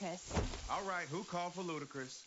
ludicrous. All right, who called for ludicrous?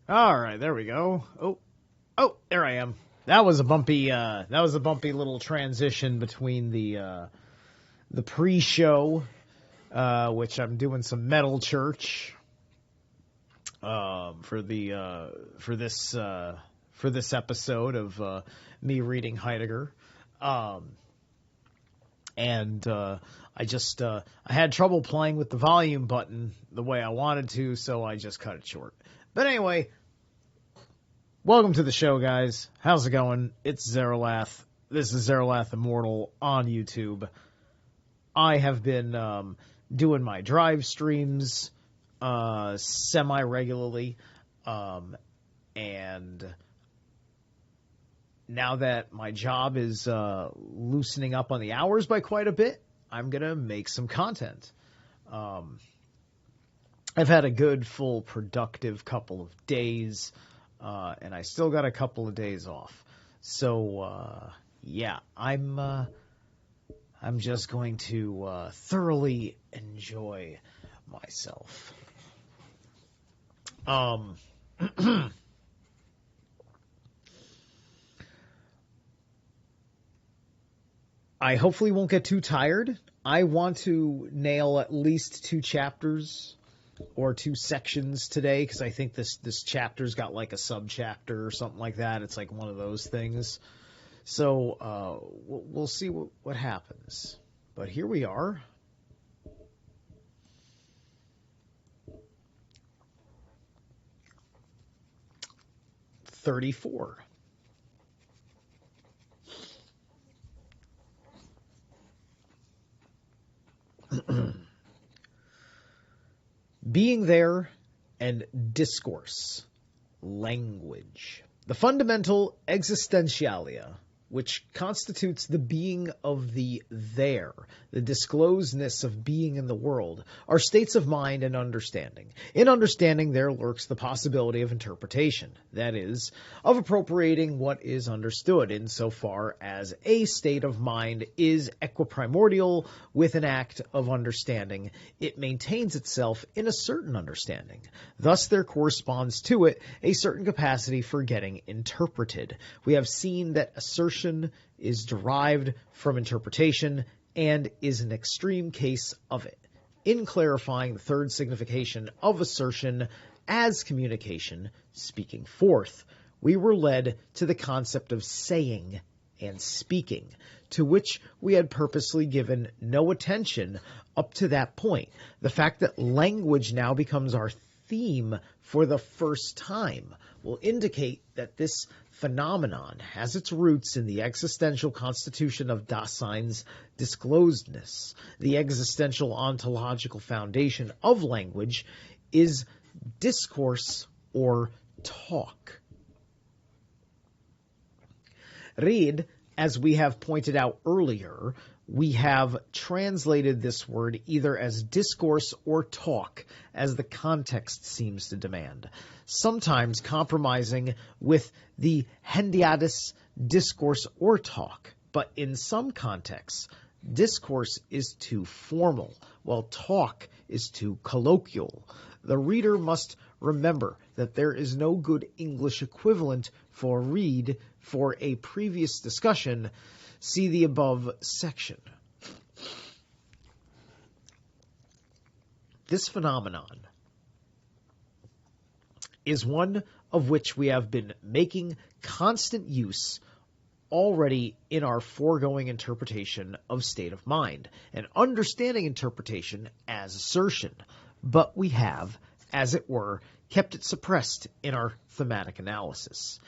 All right, there we go. Oh, there I am. That was a bumpy little transition between the pre-show, which I'm doing some Metal Church, for this episode of me reading Heidegger, and I had trouble playing with the volume button the way I wanted to, so I just cut it short. But anyway, welcome to the show, guys. How's it going? It's Zerilath. This is Zerilath Immortal on YouTube. I have been doing my drive streams semi-regularly, and now that my job is loosening up on the hours by quite a bit, I'm going to make some content. I've had a good, full, productive couple of days, and I still got a couple of days off. So, yeah, I'm just going to thoroughly enjoy myself. I hopefully won't get too tired. I want to nail at least 2 chapters or 2 sections today, because I think this chapter's got like a sub-chapter or something like that. It's like one of those things. So we'll see what happens. But here we are. $34. Being there and discourse, language. The fundamental existentialia, which constitutes the being of the there, the disclosedness of being in the world, are states of mind and understanding. In understanding there lurks the possibility of interpretation, that is, of appropriating what is understood, insofar as a state of mind is equiprimordial with an act of understanding. It maintains itself in a certain understanding. Thus there corresponds to it a certain capacity for getting interpreted. We have seen that assertion is derived from interpretation and is an extreme case of it. In clarifying the third signification of assertion as communication, speaking forth, we were led to the concept of saying and speaking, to which we had purposely given no attention up to that point. The fact that language now becomes our theme for the first time will indicate that this phenomenon has its roots in the existential constitution of Dasein's disclosedness. The existential ontological foundation of language is discourse or talk. Read, as we have pointed out earlier, we have translated this word either as discourse or talk, as the context seems to demand, sometimes compromising with the hendiadys discourse or talk, but in some contexts, discourse is too formal, while talk is too colloquial. The reader must remember that there is no good English equivalent for read. For a previous discussion, see the above section. This phenomenon is one of which we have been making constant use already in our foregoing interpretation of state of mind, and understanding interpretation as assertion, but we have, as it were, kept it suppressed in our thematic analysis.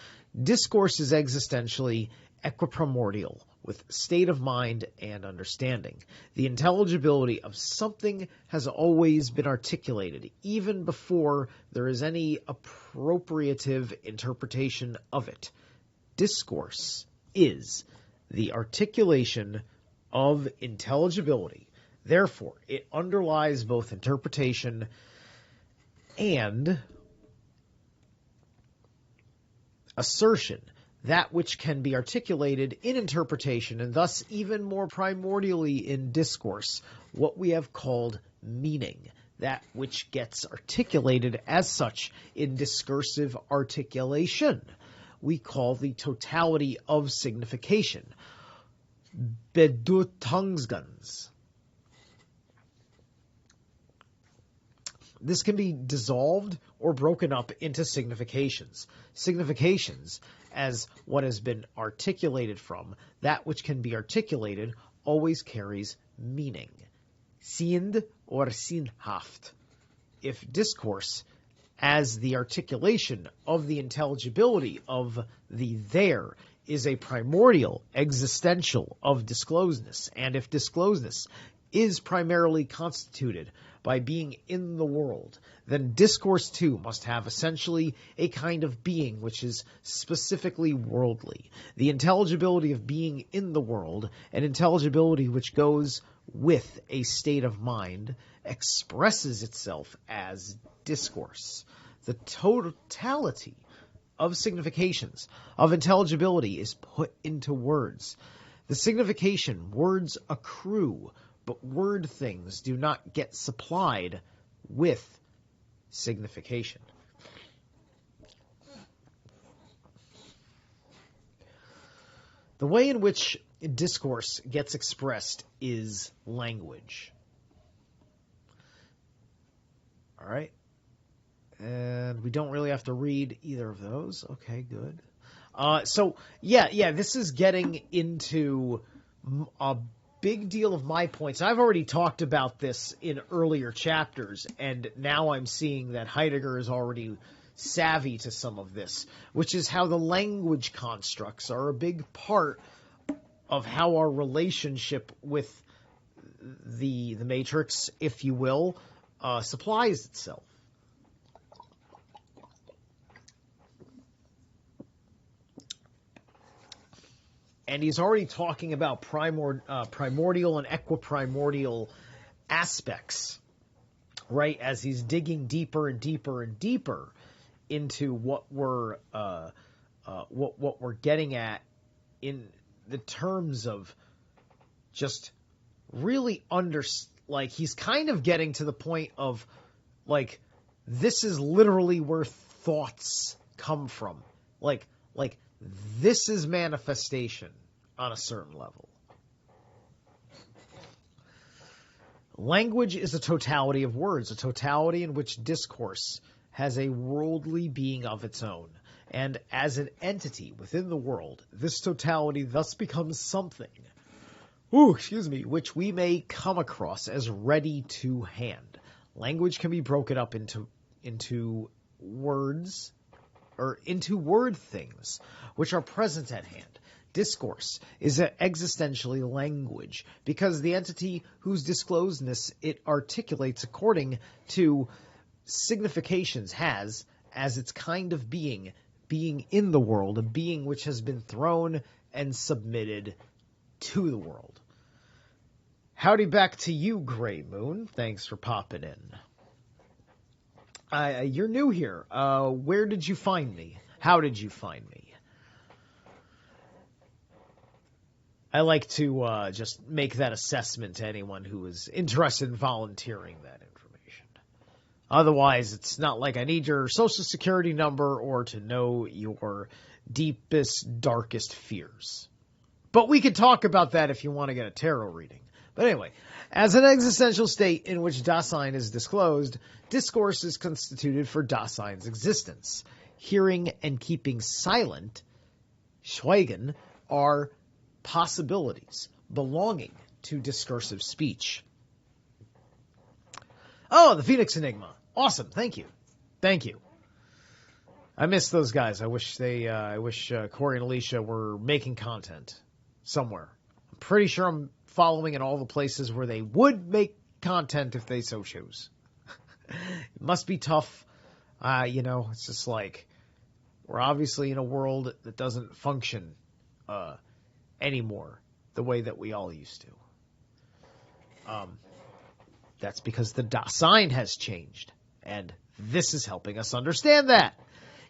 Discourse is existentially equiprimordial with state of mind and understanding. The intelligibility of something has always been articulated, even before there is any appropriative interpretation of it. Discourse is the articulation of intelligibility. Therefore, it underlies both interpretation and assertion, that which can be articulated in interpretation, and thus even more primordially in discourse, what we have called meaning, that which gets articulated as such in discursive articulation, we call the totality of signification, bedeutungsgens. This can be dissolved or broken up into significations. Significations, as what has been articulated from, that which can be articulated, always carries meaning. Sind or sinnhaft. If discourse, as the articulation of the intelligibility of the there, is a primordial existential of disclosedness, and if disclosedness is primarily constituted by being in the world, then discourse too must have essentially a kind of being which is specifically worldly. The intelligibility of being in the world, an intelligibility which goes with a state of mind, expresses itself as discourse. The totality of significations, of intelligibility, is put into words. The signification, words accrue, but word things do not get supplied with signification. The way in which discourse gets expressed is language. All right. And we don't really have to read either of those. Okay, good. This is getting into a big deal of my points. I've already talked about this in earlier chapters, and now I'm seeing that Heidegger is already savvy to some of this, which is how the language constructs are a big part of how our relationship with the matrix, if you will, supplies itself. And he's already talking about primordial and equiprimordial aspects, right? As he's digging deeper and deeper and deeper into what we're getting at in the terms of just really like he's kind of getting to the point of like this is literally where thoughts come from, like this is manifestation on a certain level. Language is a totality of words, a totality in which discourse has a worldly being of its own. And as an entity within the world, this totality thus becomes something, which we may come across as ready to hand. Language can be broken up into words, or into word things, which are present at hand. Discourse is existentially language, because the entity whose disclosedness it articulates according to significations has, as its kind of being in the world, a being which has been thrown and submitted to the world. Howdy back to you, Gray Moon. Thanks for popping in. You're new here. Where did you find me? How did you find me? I like to just make that assessment to anyone who is interested in volunteering that information. Otherwise, it's not like I need your social security number or to know your deepest, darkest fears. But we could talk about that if you want to get a tarot reading. But anyway, as an existential state in which Dasein is disclosed, discourse is constituted for Dasein's existence. Hearing and keeping silent, Schweigen, are possibilities belonging to discursive speech. Oh, the Phoenix Enigma. Awesome. Thank you. Thank you. I miss those guys. I wish Corey and Alicia were making content somewhere. I'm pretty sure I'm following in all the places where they would make content if they so choose. It must be tough. It's just like we're obviously in a world that doesn't function anymore the way that we all used to. That's because the Dasein has changed, and this is helping us understand that.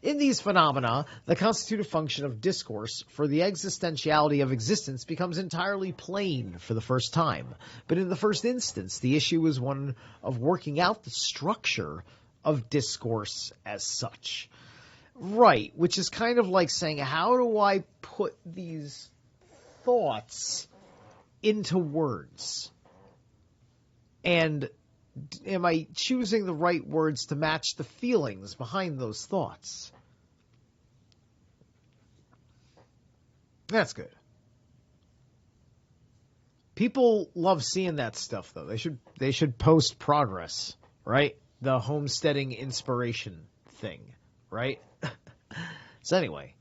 In these phenomena, the constitutive function of discourse for the existentiality of existence becomes entirely plain for the first time. But in the first instance, the issue is one of working out the structure of discourse as such. Right, which is kind of like saying, how do I put these thoughts into words? And am I choosing the right words to match the feelings behind those thoughts? That's good. People love seeing that stuff, though. They should post progress, right? The homesteading inspiration thing, right? So anyway,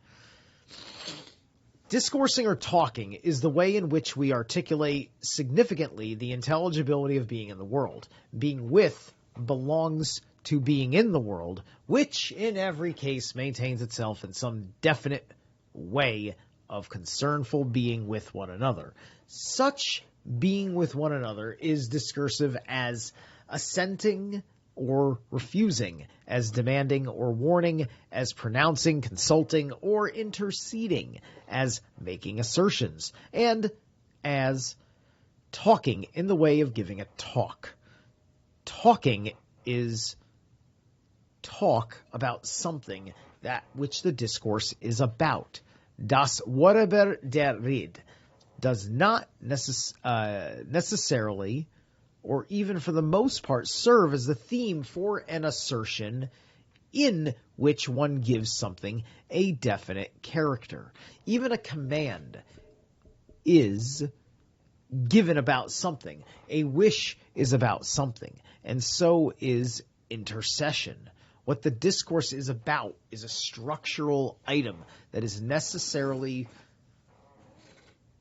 discoursing or talking is the way in which we articulate significantly the intelligibility of being in the world. Being with belongs to being in the world, which in every case maintains itself in some definite way of concernful being with one another. Such being with one another is discursive as assenting or refusing, as demanding or warning, as pronouncing, consulting, or interceding, as making assertions, and as talking in the way of giving a talk. Talking is talk about something that which the discourse is about. Das Whatever der Rede does not necessarily, or even for the most part, serve as the theme for an assertion in which one gives something a definite character. Even a command is given about something. A wish is about something. And so is intercession. What the discourse is about is a structural item that is necessarily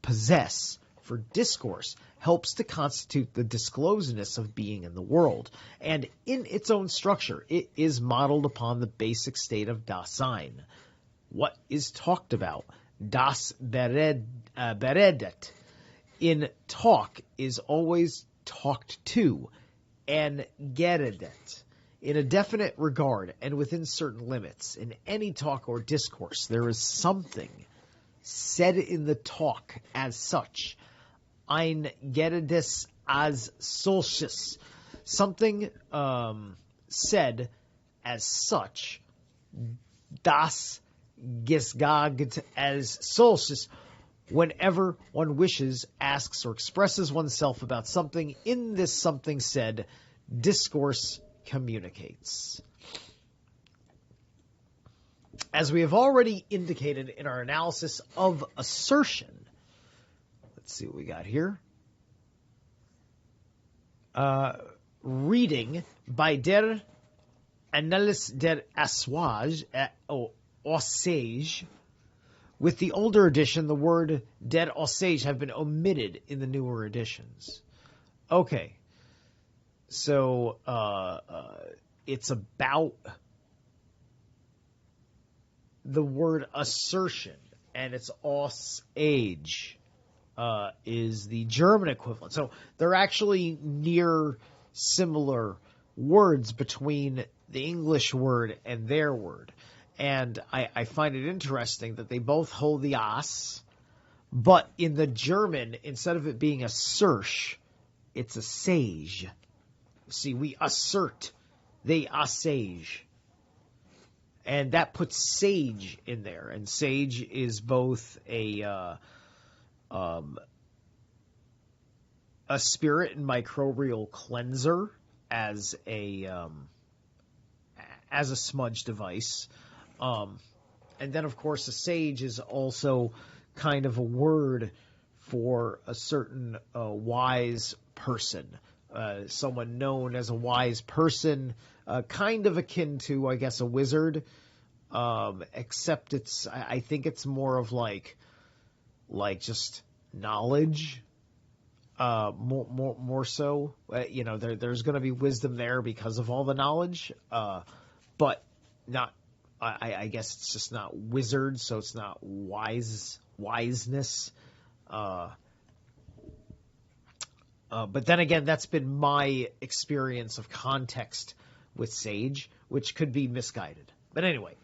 possess for discourse helps to constitute the disclosedness of being in the world, and in its own structure, it is modeled upon the basic state of Dasein. What is talked about, das beredet, in talk is always talked to, and geredet, in a definite regard and within certain limits. In any talk or discourse, there is something said in the talk as such, ein geredes as solches, something said as such, das gesagt as solches, whenever one wishes, asks, or expresses oneself about something. In this something said, discourse communicates. As we have already indicated in our analysis of assertion, let's see what we got here. Reading by der Annales der Osage. With the older edition, the word der Osage have been omitted in the newer editions. Okay. So, it's about the word assertion, and it's Osage is the German equivalent. So they're actually near similar words between the English word and their word. And I find it interesting that they both hold the as, but in the German, instead of it being a search, it's a sage. See, we assert, they assage. And that puts sage in there. And sage is both a spirit and microbial cleanser as a smudge device. And then, of course, a sage is also kind of a word for a certain wise person. Someone known as a wise person, kind of akin to, I guess, a wizard, except I think it's more of like just knowledge, more so. There's going to be wisdom there because of all the knowledge, but not. I guess it's just not wizard, so it's not wiseness. But then again, that's been my experience of context with sage, which could be misguided. But anyway,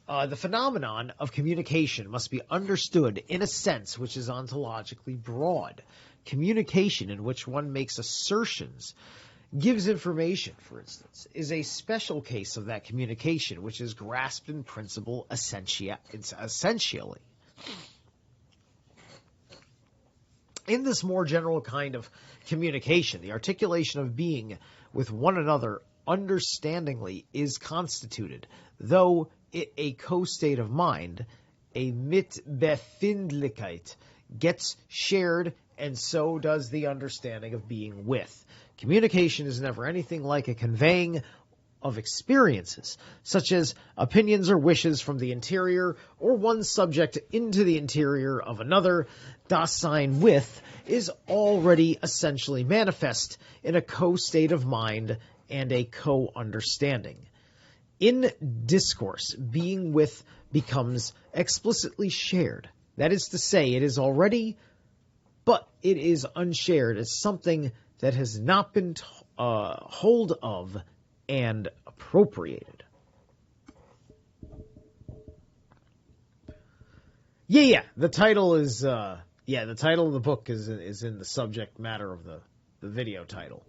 the phenomenon of communication must be understood in a sense which is ontologically broad. Communication in which one makes assertions, gives information, for instance, is a special case of that communication which is grasped in principle essentially. In this more general kind of communication, the articulation of being with one another understandingly is constituted, though it a co-state of mind, a Mitbefindlichkeit, gets shared, and so does the understanding of being with. Communication is never anything like a conveying of experiences, such as opinions or wishes from the interior or one subject into the interior of another. Dasein with is already essentially manifest in a co-state of mind and a co-understanding. In discourse, being with becomes explicitly shared. That is to say, it is already, but it is unshared as something that has not been hold of and appropriated. The title is the title of the book is in the subject matter of the video title.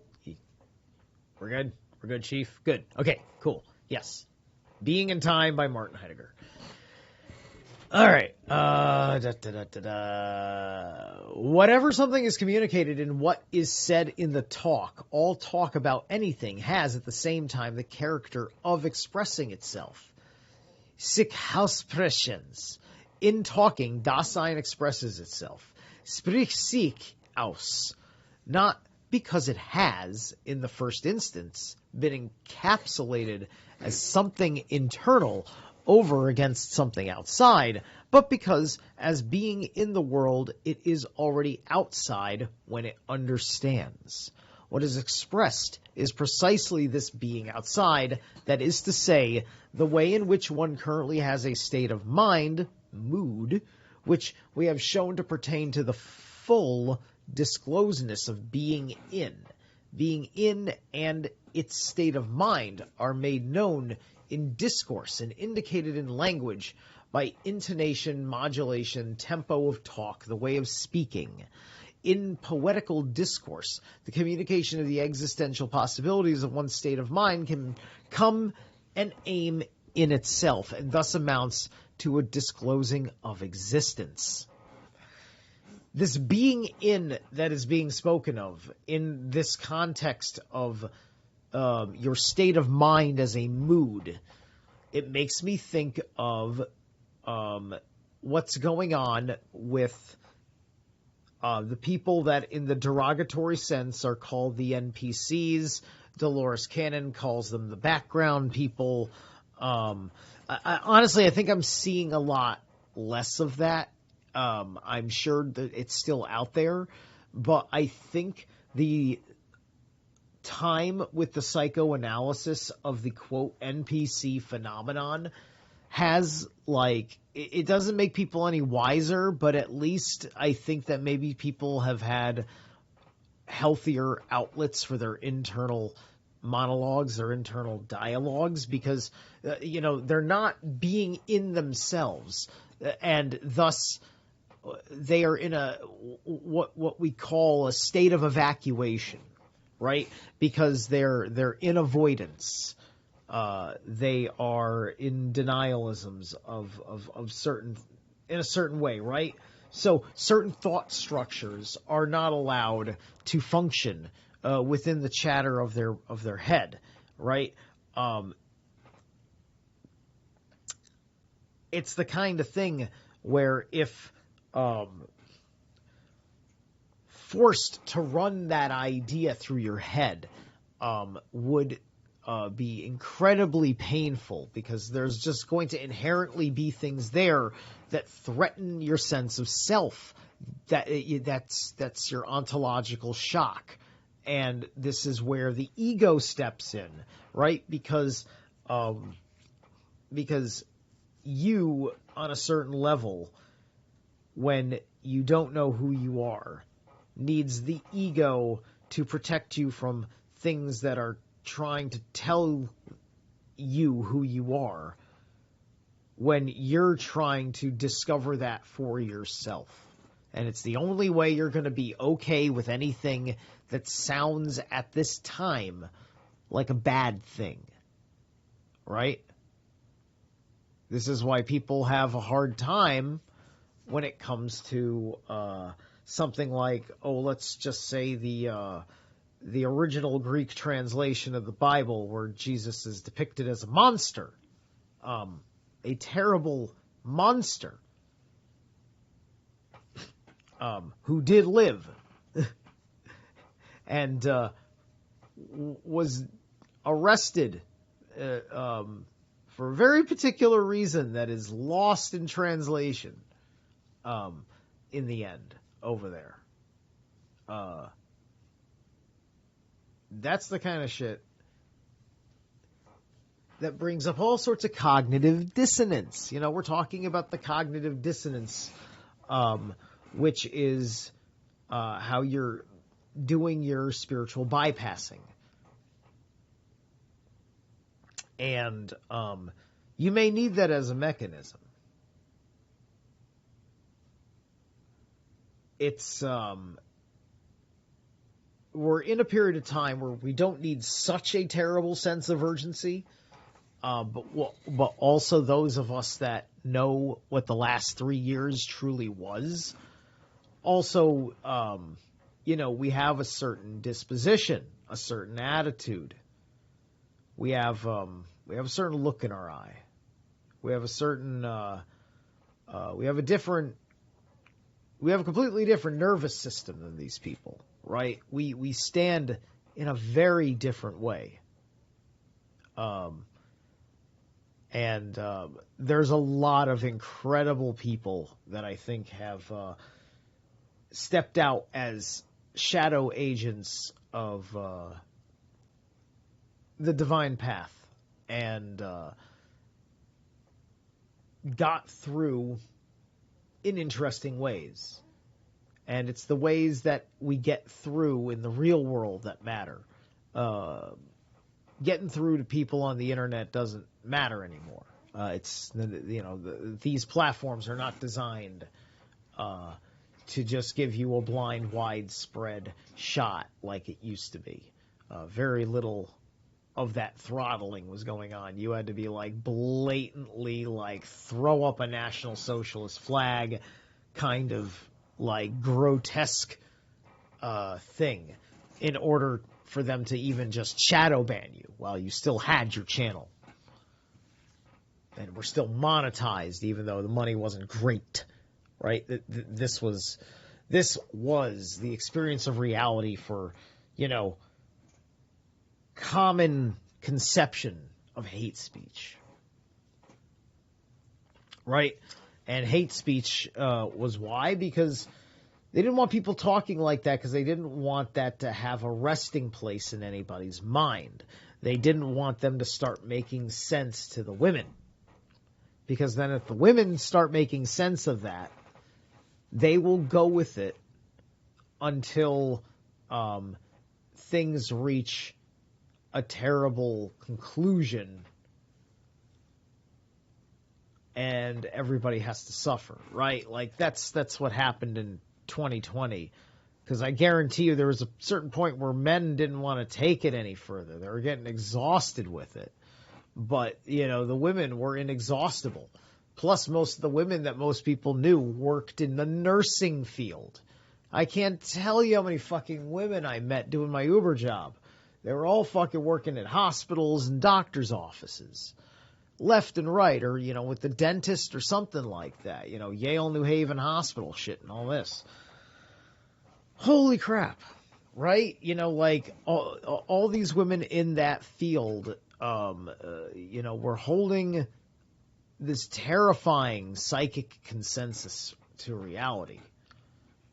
We're good? We're good, Chief? Good. Okay, cool. Yes. Being in Time by Martin Heidegger. All right. Whatever something is communicated in what is said in the talk, all talk about anything has at the same time the character of expressing itself. Sich Aussprechens. In talking, Dasein expresses itself. Sprich sich aus. Not because it has, in the first instance, been encapsulated as something internal over against something outside, but because, as being in the world, it is already outside when it understands. What is expressed is precisely this being outside, that is to say, the way in which one currently has a state of mind, mood, which we have shown to pertain to the full disclosedness of being in. Being in and its state of mind are made known in discourse and indicated in language by intonation, modulation, tempo of talk, the way of speaking. In poetical discourse, the communication of the existential possibilities of one's state of mind can come and aim in itself, and thus amounts to a disclosing of existence. This being in that is being spoken of in this context of your state of mind as a mood, it makes me think of what's going on with the people that in the derogatory sense are called the NPCs. Dolores Cannon calls them the background people. Honestly, I think I'm seeing a lot less of that. I'm sure that it's still out there, but I think the time with the psychoanalysis of the quote NPC phenomenon has, like, it doesn't make people any wiser, but at least I think that maybe people have had healthier outlets for their internal monologues, their internal dialogues, because they're not being in themselves, and thus they are in a what we call a state of evacuation, right? Because they're in avoidance. They are in denialisms of certain, in a certain way, right? So certain thought structures are not allowed to function within the chatter of their head, right? It's the kind of thing where if forced to run that idea through your head would be incredibly painful, because there's just going to inherently be things there that threaten your sense of self. That's your ontological shock, and this is where the ego steps in, right? Because you, on a certain level, when you don't know who you are, needs the ego to protect you from things that are trying to tell you who you are, when you're trying to discover that for yourself. And it's the only way you're going to be okay with anything that sounds at this time like a bad thing, right? This is why people have a hard time when it comes to something like, let's just say the original Greek translation of the Bible, where Jesus is depicted as a monster, a terrible monster, who did live and was arrested for a very particular reason that is lost in translation in the end over there. That's the kind of shit that brings up all sorts of cognitive dissonance. We're talking about the cognitive dissonance, which is how you're doing your spiritual bypassing. And you may need that as a mechanism. It's we're in a period of time where we don't need such a terrible sense of urgency, but also those of us that know what the last 3 years truly was. Also, we have a certain disposition, a certain attitude. We have a certain look in our eye. We have a certain we have a completely different nervous system than these people, right? We stand in a very different way. And there's a lot of incredible people that I think have stepped out as shadow agents of the divine path and got through in interesting ways. And it's the ways that we get through in the real world that matter. Getting through to people on the internet doesn't matter anymore. These platforms are not designed to just give you a blind, widespread shot like it used to be. Very little of that throttling was going on. You had to be like blatantly like throw up a National Socialist flag kind of like grotesque thing in order for them to even just shadow ban you while you still had your channel. And we're still monetized even though the money wasn't great, right? This was the experience of reality for, common conception of hate speech, right? And hate speech was why? Because they didn't want people talking like that because they didn't want that to have a resting place in anybody's mind. They didn't want them to start making sense to the women. Because then if the women start making sense of that, they will go with it until things reach a terrible conclusion and everybody has to suffer, right? Like that's what happened in 2020, because I guarantee you there was a certain point where men didn't want to take it any further. They were getting exhausted with it. But, the women were inexhaustible. Plus, most of the women that most people knew worked in the nursing field. I can't tell you how many fucking women I met doing my Uber job. They were all fucking working at hospitals and doctors' offices. Left and right, or, with the dentist or something like that. Yale New Haven Hospital shit and all this. Holy crap, right? All these women in that field, were holding this terrifying psychic consensus to reality,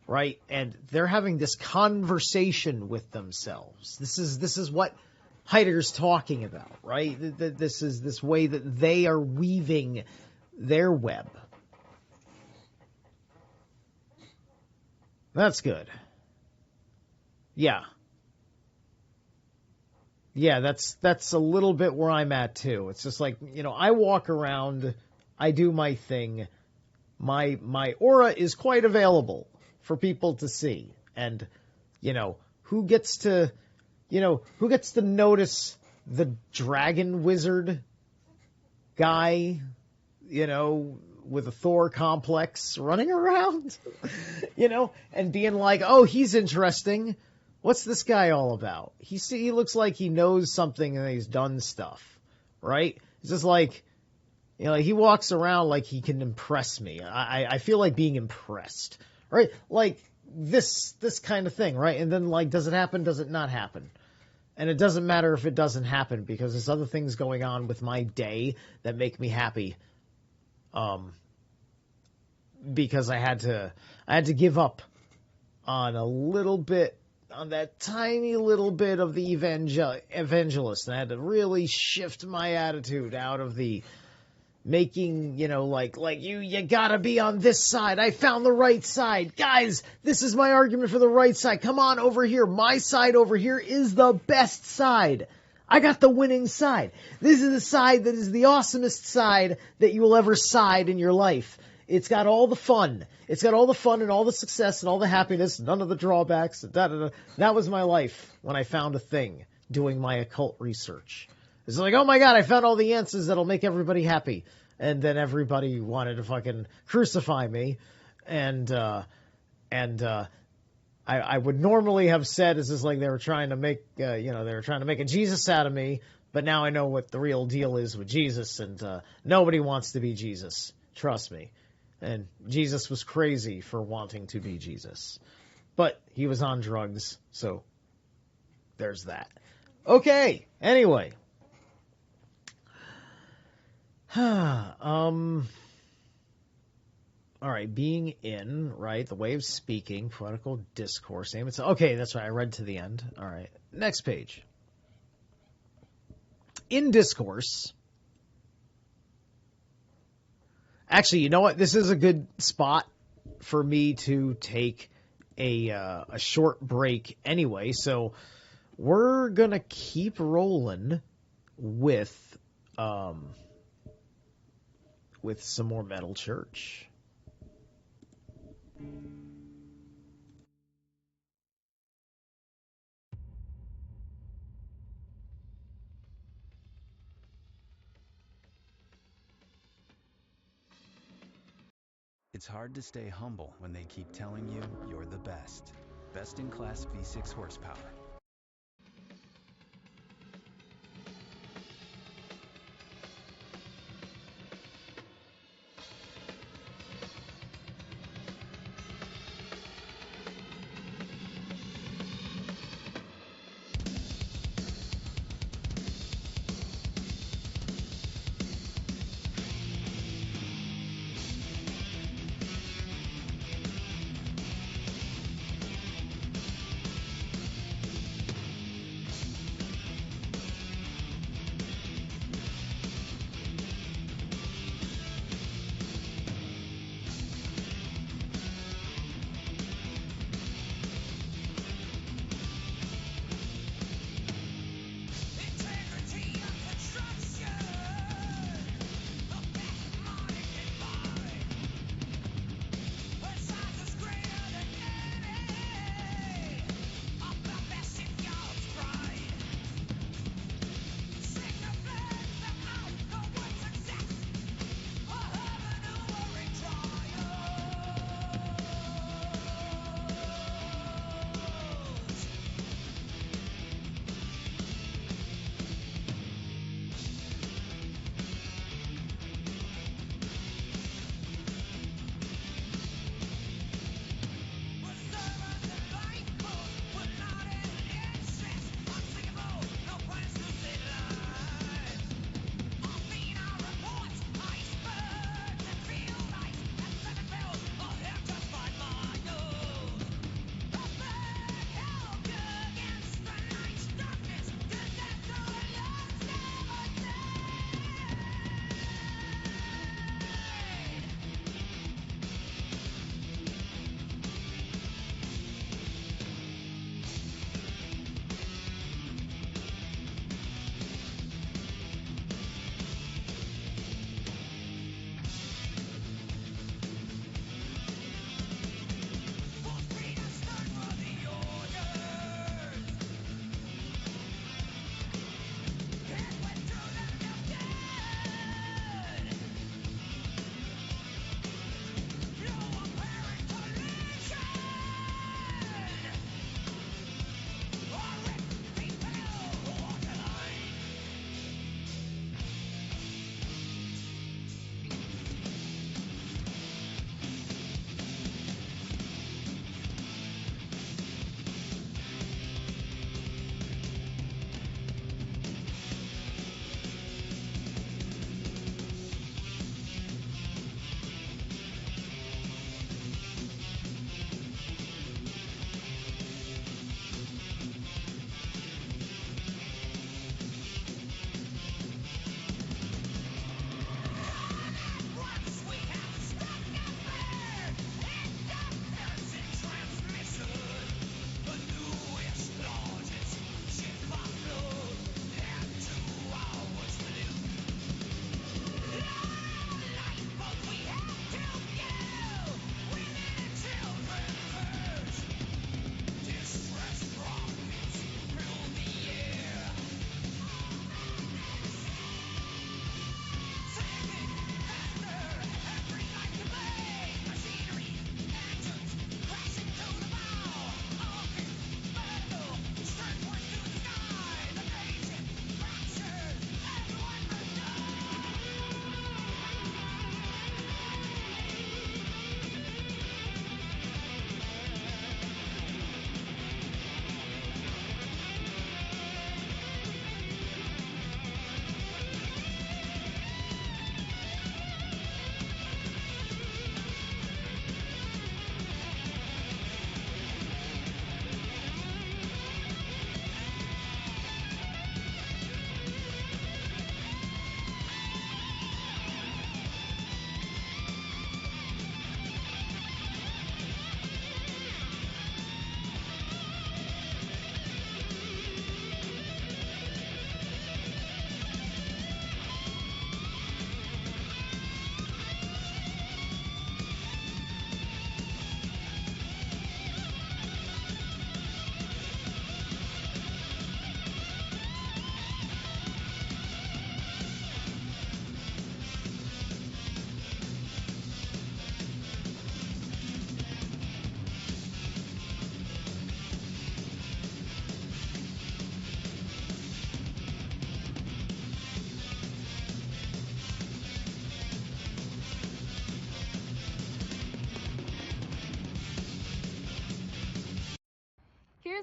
right? And they're having this conversation with themselves. This is what Heidegger's talking about, right? This is this way that they are weaving their web. That's good. Yeah. Yeah, that's a little bit where I'm at too. It's just like, I walk around, I do my thing. My aura is quite available for people to see. And, who gets to notice the dragon wizard guy, with a Thor complex running around, and being like, oh, he's interesting. What's this guy all about? He looks like he knows something and he's done stuff, right? It's just like, he walks around like he can impress me. I feel like being impressed, right? Like this kind of thing, right? And then does it happen? Does it not happen? And it doesn't matter if it doesn't happen because there's other things going on with my day that make me happy. Because I had to give up on on that tiny little bit of the evangelist. And I had to really shift my attitude out of the making, you gotta be on this side. I found the right side. Guys, this is my argument for the right side. Come on over here. My side over here is the best side. I got the winning side. This is the side that is the awesomest side that you will ever side in your life. It's got all the fun. It's got all the fun and all the success and all the happiness, none of the drawbacks. That was my life when I found a thing doing my occult research. It's like, oh my God, I found all the answers that'll make everybody happy. And then everybody wanted to fucking crucify me. And I would normally have said, it's just like they were trying to make, a Jesus out of me. But now I know what the real deal is with Jesus. And nobody wants to be Jesus. Trust me. And Jesus was crazy for wanting to be Jesus. But he was on drugs. So there's that. Okay. Anyway. All right, being in, right, the way of speaking, poetical discourse. Okay, that's right, I read to the end. All right, next page. In discourse. Actually, you know what? This is a good spot for me to take a short break anyway, so we're going to keep rolling with some more Metal Church. It's hard to stay humble when they keep telling you you're the best. Best in class V6 horsepower.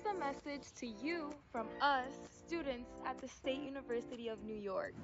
Here's a message to you from us, students at the State University of New York.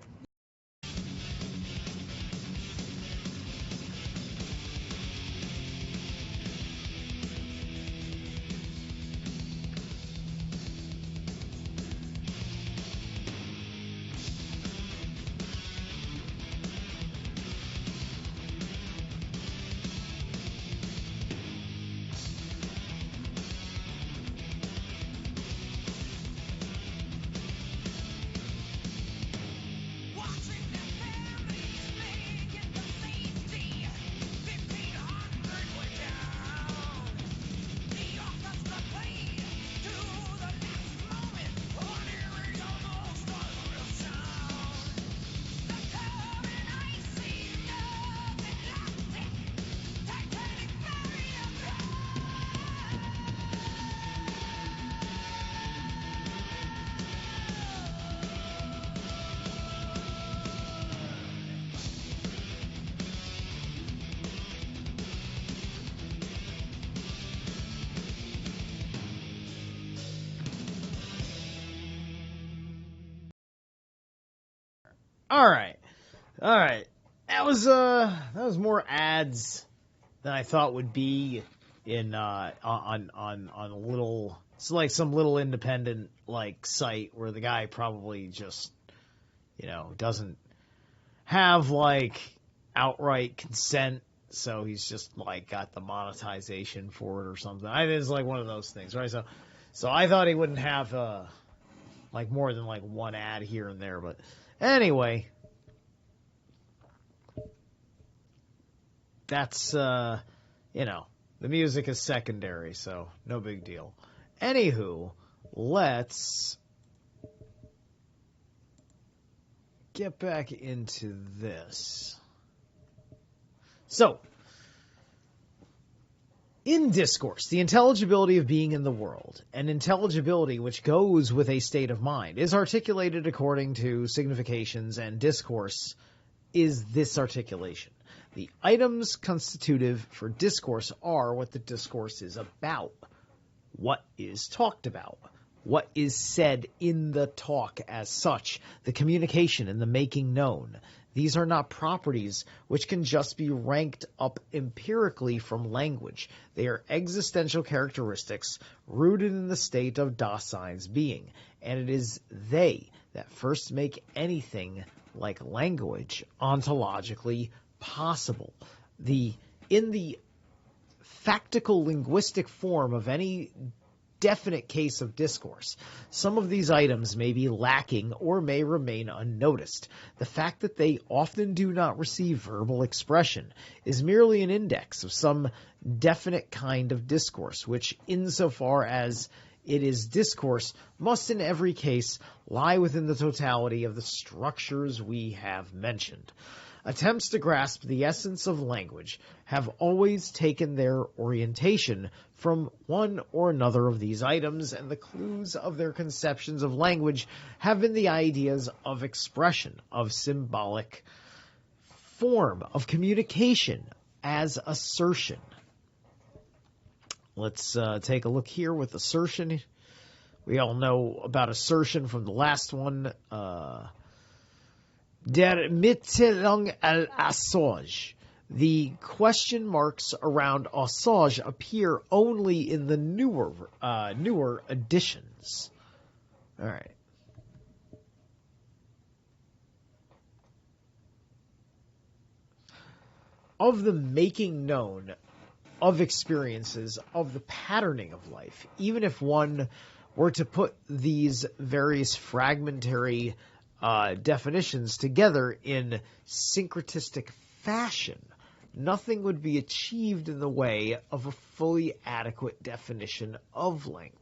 All right. That was more ads than I thought would be in on a little. It's like some little independent like site where the guy probably just doesn't have like outright consent, so he's just like got the monetization for it or something. It's like one of those things, right? So I thought he wouldn't have like more than like one ad here and there, but anyway, that's the music is secondary, so no big deal. Anywho, let's get back into this. So, in discourse, the intelligibility of being in the world, and intelligibility which goes with a state of mind, is articulated according to significations, and discourse is this articulation. The items constitutive for discourse are what the discourse is about, what is talked about, what is said in the talk as such, the communication and the making known. These are not properties which can just be ranked up empirically from language. They are existential characteristics rooted in the state of Dasein's being, and it is they that first make anything like language ontologically possible. In the factical linguistic form of any definite case of discourse, some of these items may be lacking or may remain unnoticed. The fact that they often do not receive verbal expression is merely an index of some definite kind of discourse, which, insofar as it is discourse, must in every case lie within the totality of the structures we have mentioned. Attempts to grasp the essence of language have always taken their orientation from one or another of these items, and the clues of their conceptions of language have been the ideas of expression, of symbolic form, of communication as assertion. Let's take a look here with assertion. We all know about assertion from the last one. Der Mitteilung al-Assage. The question marks around Assage appear only in the newer editions. All right. Of the making known of experiences, of the patterning of life, even if one were to put these various fragmentary definitions together in syncretistic fashion, nothing would be achieved in the way of a fully adequate definition of language.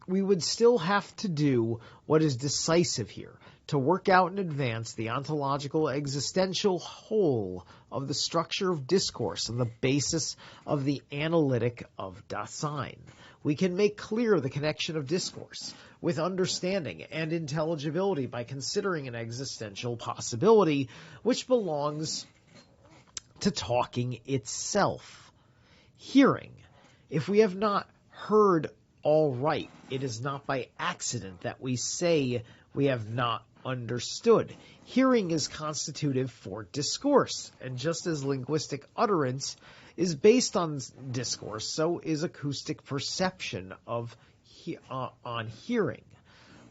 We would still have to do what is decisive here, to work out in advance the ontological existential whole of the structure of discourse on the basis of the analytic of Dasein. We can make clear the connection of discourse with understanding and intelligibility by considering an existential possibility which belongs to talking itself. Hearing If we have not heard all right, it is not by accident that we say we have not understood. Hearing is constitutive for discourse, and just as linguistic utterance is based on discourse, so is acoustic perception on hearing.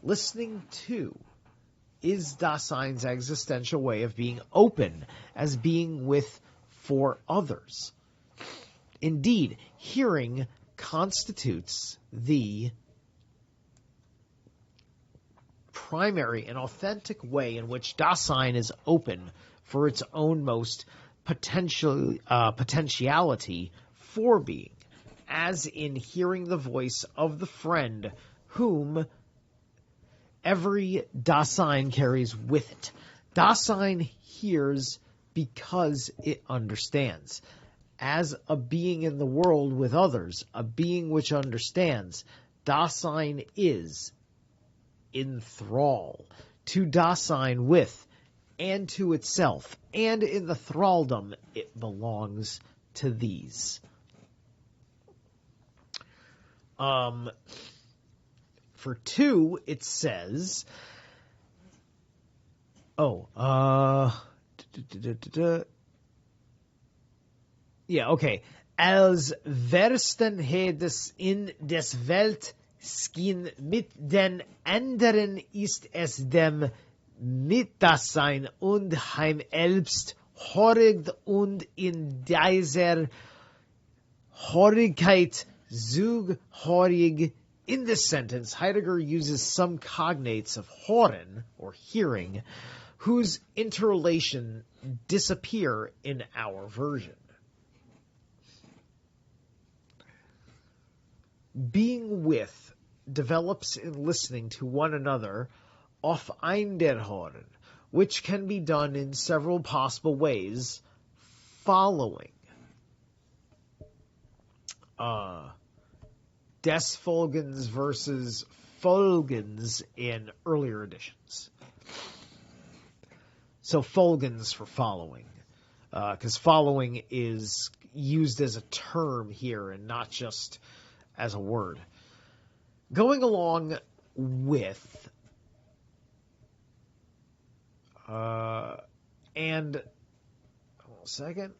Listening to is Dasein's existential way of being open as being with for others. Indeed, hearing constitutes the primary and authentic way in which Dasein is open for its own most potentiality for being, as in hearing the voice of the friend whom every Dasein carries with it. Dasein hears because it understands. As a being in the world with others, a being which understands, Dasein is in thrall to Dasein with and to itself, and in the thraldom it belongs to these. For 2, it says, Als Verstenhedes in des Welt skin mit den anderen ist es dem Mitdasein und heim elbst horrigt und in dieser Horrigkeit zugehörig. In this sentence, Heidegger uses some cognates of Hören, or hearing, whose interrelation disappear in our version. Being with develops in listening to one another auf ein der Hören, which can be done in several possible ways, following des Folgens versus Folgens in earlier editions. So Folgens for following, because following is used as a term here and not just as a word. Going along with, and, hold on a second.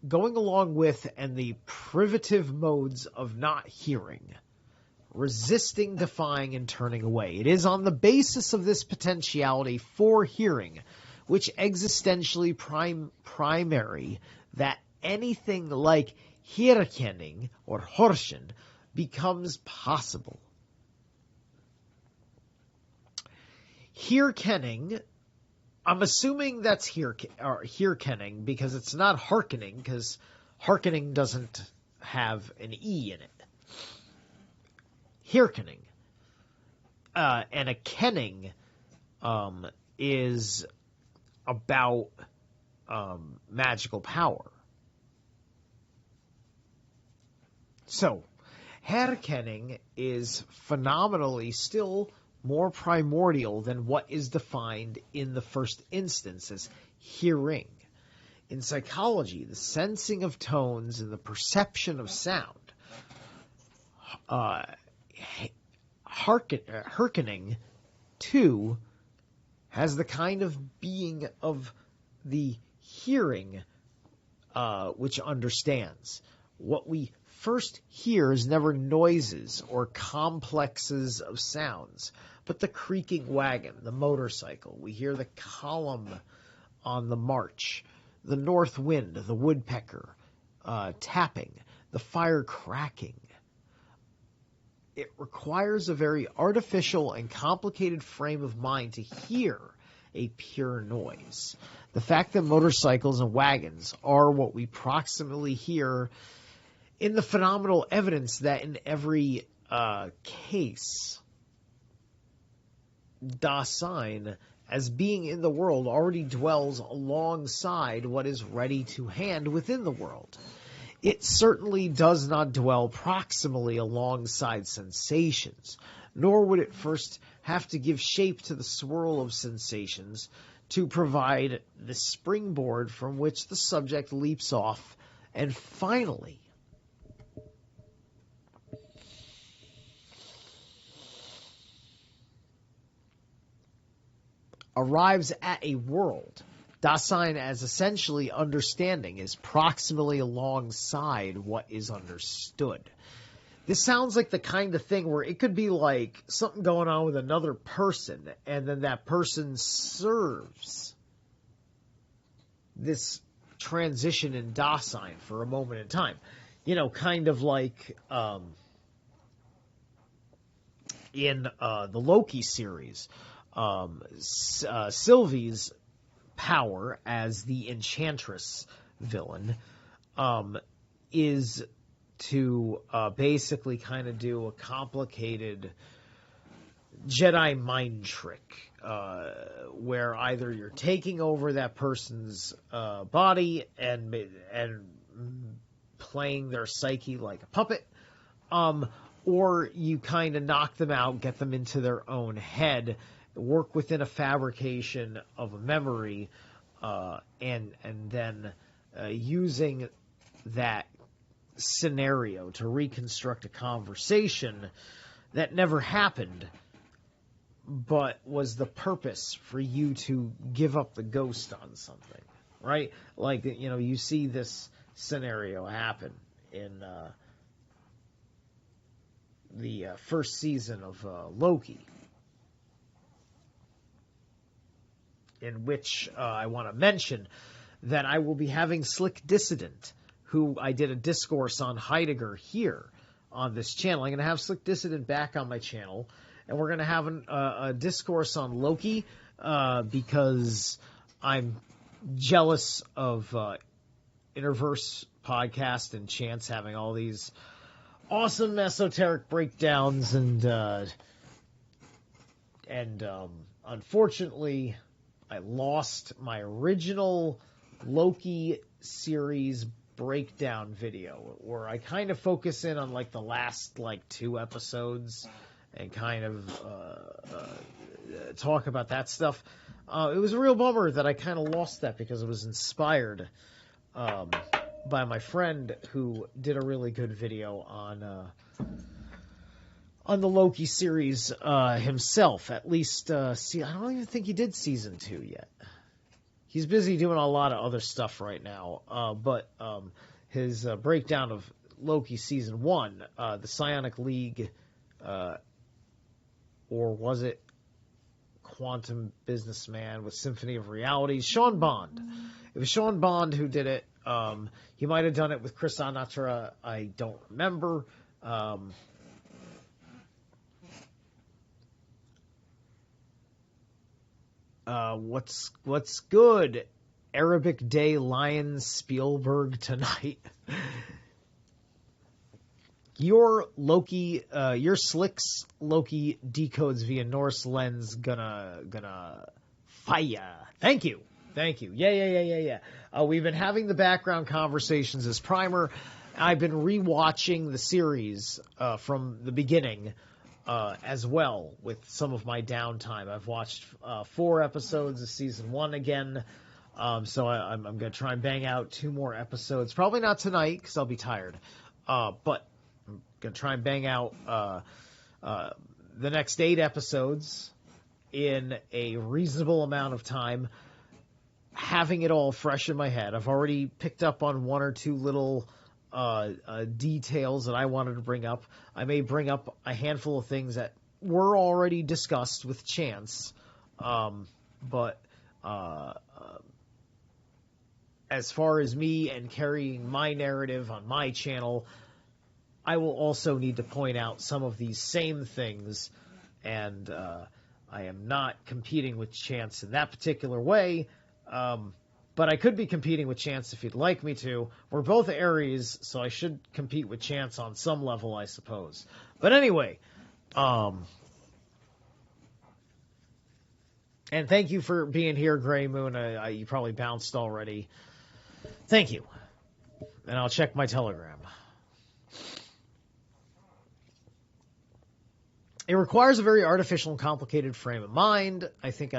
Going along with and the privative modes of not hearing, resisting, defying, and turning away. It is on the basis of this potentiality for hearing, which existentially primary, that anything like Herkenning or Horchen becomes possible. Herkenning, I'm assuming that's Herkenning because it's not hearkening, because hearkening doesn't have an E in it. Herkening. And a kenning is about magical power. So, herkenning is phenomenally still more primordial than what is defined in the first instance as hearing. In psychology, the sensing of tones and the perception of sound, hearkening, too, has the kind of being of the hearing which understands. What we first hear is never noises or complexes of sounds, but the creaking wagon, the motorcycle. We hear the column on the march, the north wind, the woodpecker tapping, the fire cracking. It requires a very artificial and complicated frame of mind to hear a pure noise. The fact that motorcycles and wagons are what we proximately hear in the phenomenal evidence that in every case, Dasein, as being in the world, already dwells alongside what is ready to hand within the world. It certainly does not dwell proximally alongside sensations, nor would it first have to give shape to the swirl of sensations to provide the springboard from which the subject leaps off and finally arrives at a world. Dasein as essentially understanding is proximally alongside what is understood. This sounds like the kind of thing where it could be like something going on with another person, and then that person serves this transition in Dasein for a moment in time. You know, kind of like in the Loki series, Sylvie's power as the Enchantress villain is to basically kind of do a complicated Jedi mind trick where either you're taking over that person's body and playing their psyche like a puppet, or you kind of knock them out, get them into their own head, work within a fabrication of a memory, and then using that scenario to reconstruct a conversation that never happened, but was the purpose for you to give up the ghost on something, right? Like, you know, you see this scenario happen in the first season of Loki, in which I want to mention that I will be having Slick Dissident, who I did a discourse on Heidegger here on this channel. I'm going to have Slick Dissident back on my channel, and we're going to have a discourse on Loki because I'm jealous of Interverse Podcast and Chance having all these awesome esoteric breakdowns, and unfortunately I lost my original Loki series breakdown video where I kind of focus in on like the last like 2 episodes and kind of talk about that stuff. It was a real bummer that I kind of lost that because it was inspired by my friend who did a really good video on the Loki series himself. At least, I don't even think he did season 2 yet. He's busy doing a lot of other stuff right now. But his breakdown of Loki season 1, the Psionic League, or was it Quantum Businessman with Symphony of Realities? Sean Bond. It was Sean Bond who did it. He might have done it with Chris Anatra. I don't remember. What's good? Arabic Day Lion Spielberg tonight. Your Loki, your Slick's Loki decodes via Norse lens gonna fire. Thank you. Yeah. We've been having the background conversations as primer. I've been rewatching the series from the beginning as well with some of my downtime. I've watched 4 episodes of season 1 again. So I'm going to try and bang out 2 more episodes. Probably not tonight because I'll be tired. But I'm going to try and bang out the next 8 episodes in a reasonable amount of time, having it all fresh in my head. I've already picked up on 1 or 2 little details that I wanted to bring up. I may bring up a handful of things that were already discussed with Chance. But as far as me and carrying my narrative on my channel, I will also need to point out some of these same things, and I am not competing with Chance in that particular way, but I could be competing with Chance if you'd like me to. We're both Aries, so I should compete with Chance on some level, I suppose. But anyway, and thank you for being here, Gray Moon. You probably bounced already. Thank you. And I'll check my Telegram. It requires a very artificial and complicated frame of mind. I think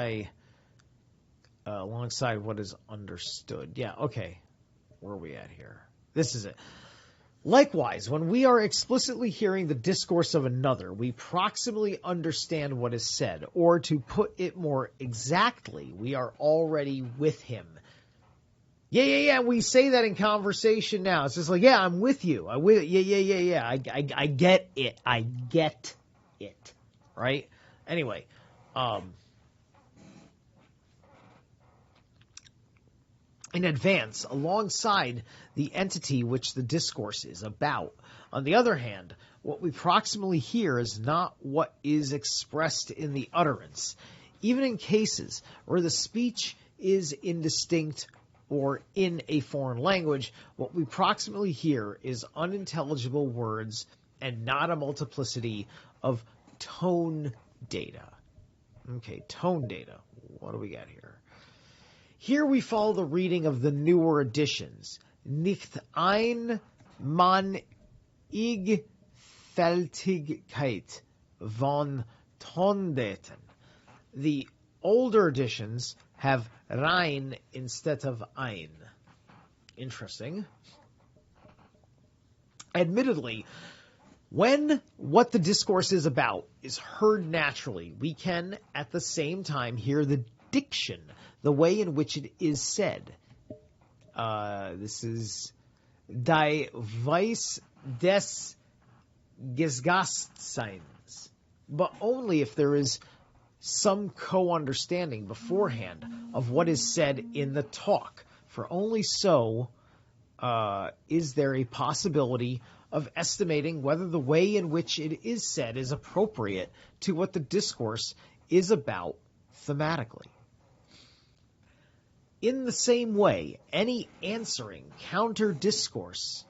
alongside what is understood. Yeah, okay. Where are we at here? This is it. Likewise, when we are explicitly hearing the discourse of another, we proximally understand what is said, or to put it more exactly, we are already with him. Yeah. We say that in conversation now. It's just like, yeah, I'm with you. Yeah. I get it. I get it. Right? Anyway, in advance, alongside the entity which the discourse is about. On the other hand, what we proximally hear is not what is expressed in the utterance. Even in cases where the speech is indistinct or in a foreign language, what we proximately hear is unintelligible words and not a multiplicity of tone data. Okay, tone data. What do we got here? Here we follow the reading of the newer editions. Nicht ein Mannigfaltigkeit von Tondaten. The older editions have rein instead of ein. Interesting. Admittedly, when what the discourse is about is heard naturally, we can at the same time hear the diction, the way in which it is said. This is die Weis des Gesagtseins, but only if there is some co-understanding beforehand of what is said in the talk, for only so is there a possibility of estimating whether the way in which it is said is appropriate to what the discourse is about thematically. In the same way, any answering counter-discourse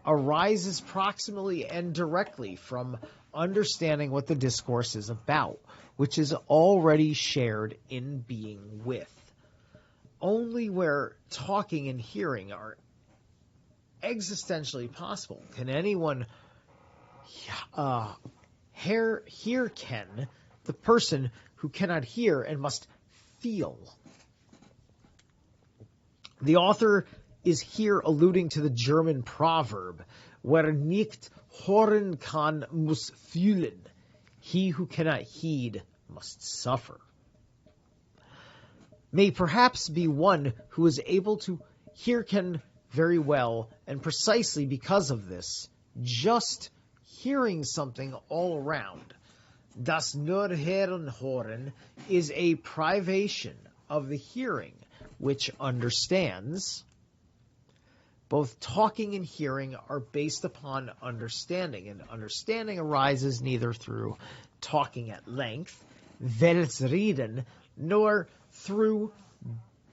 arises proximally and directly from understanding what the discourse is about, which is already shared in being with. Only where talking and hearing are existentially possible can anyone hear can, the person who cannot hear and must feel. The author is here alluding to the German proverb, wer nicht hören kann, muss fühlen. He who cannot heed must suffer. May perhaps be one who is able to hear can very well, and precisely because of this, just hearing something all around. Das nur hören is a privation of the hearing, which understands. Both talking and hearing are based upon understanding, and understanding arises neither through talking at length, Welsreden, nor through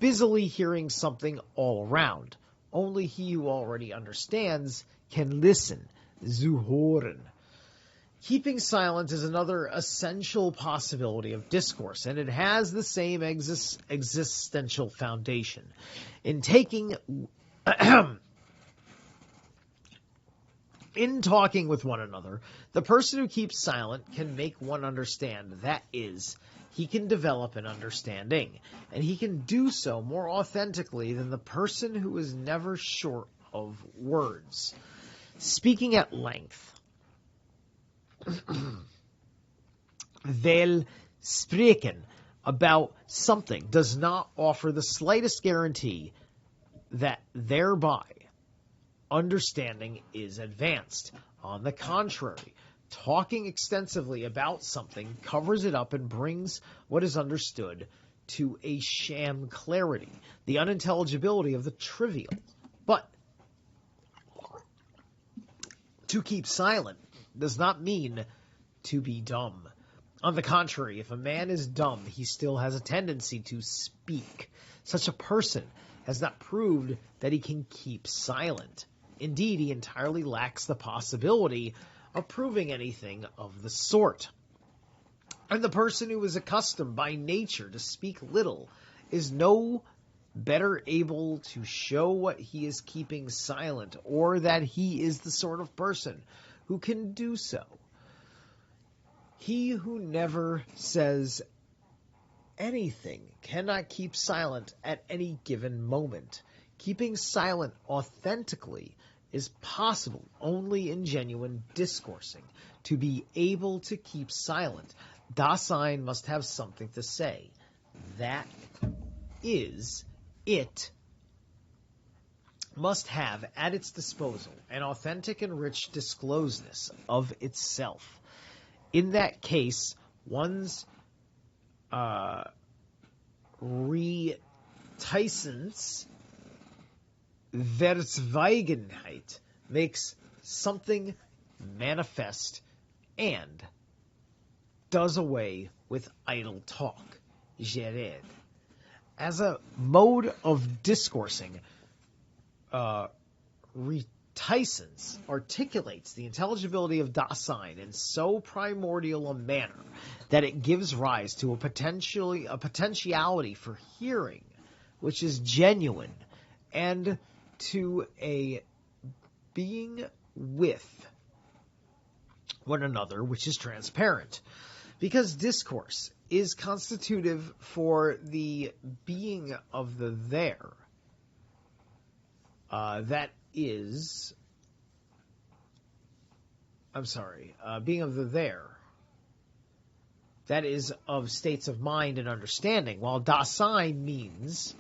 busily hearing something all around. Only he who already understands can listen, zuhören. Keeping silent is another essential possibility of discourse, and it has the same existential foundation. In talking with one another, the person who keeps silent can make one understand. That is, he can develop an understanding, and he can do so more authentically than the person who is never short of words. Speaking at length, Vel spreken about something does not offer the slightest guarantee that thereby understanding is advanced. On the contrary, talking extensively about something covers it up and brings what is understood to a sham clarity, the unintelligibility of the trivial. But to keep silent does not mean to be dumb. On the contrary, if a man is dumb, he still has a tendency to speak. Such a person has not proved that he can keep silent. Indeed, he entirely lacks the possibility of proving anything of the sort. And the person who is accustomed by nature to speak little is no better able to show what he is keeping silent, or that he is the sort of person who can do so. He who never says anything cannot keep silent at any given moment. Keeping silent authentically is possible only in genuine discoursing. To be able to keep silent, Dasein must have something to say. That is, it must have at its disposal an authentic and rich discloseness of itself. In that case, one's Reticence, Verzweigenheit, makes something manifest and does away with idle talk. Gered. As a mode of discoursing, reticence articulates the intelligibility of Dasein in so primordial a manner that it gives rise to a potentiality for hearing, which is genuine, and to a being with one another, which is transparent. Because discourse is constitutive for the being of the there, being of the there, that is of states of mind and understanding, while Dasein means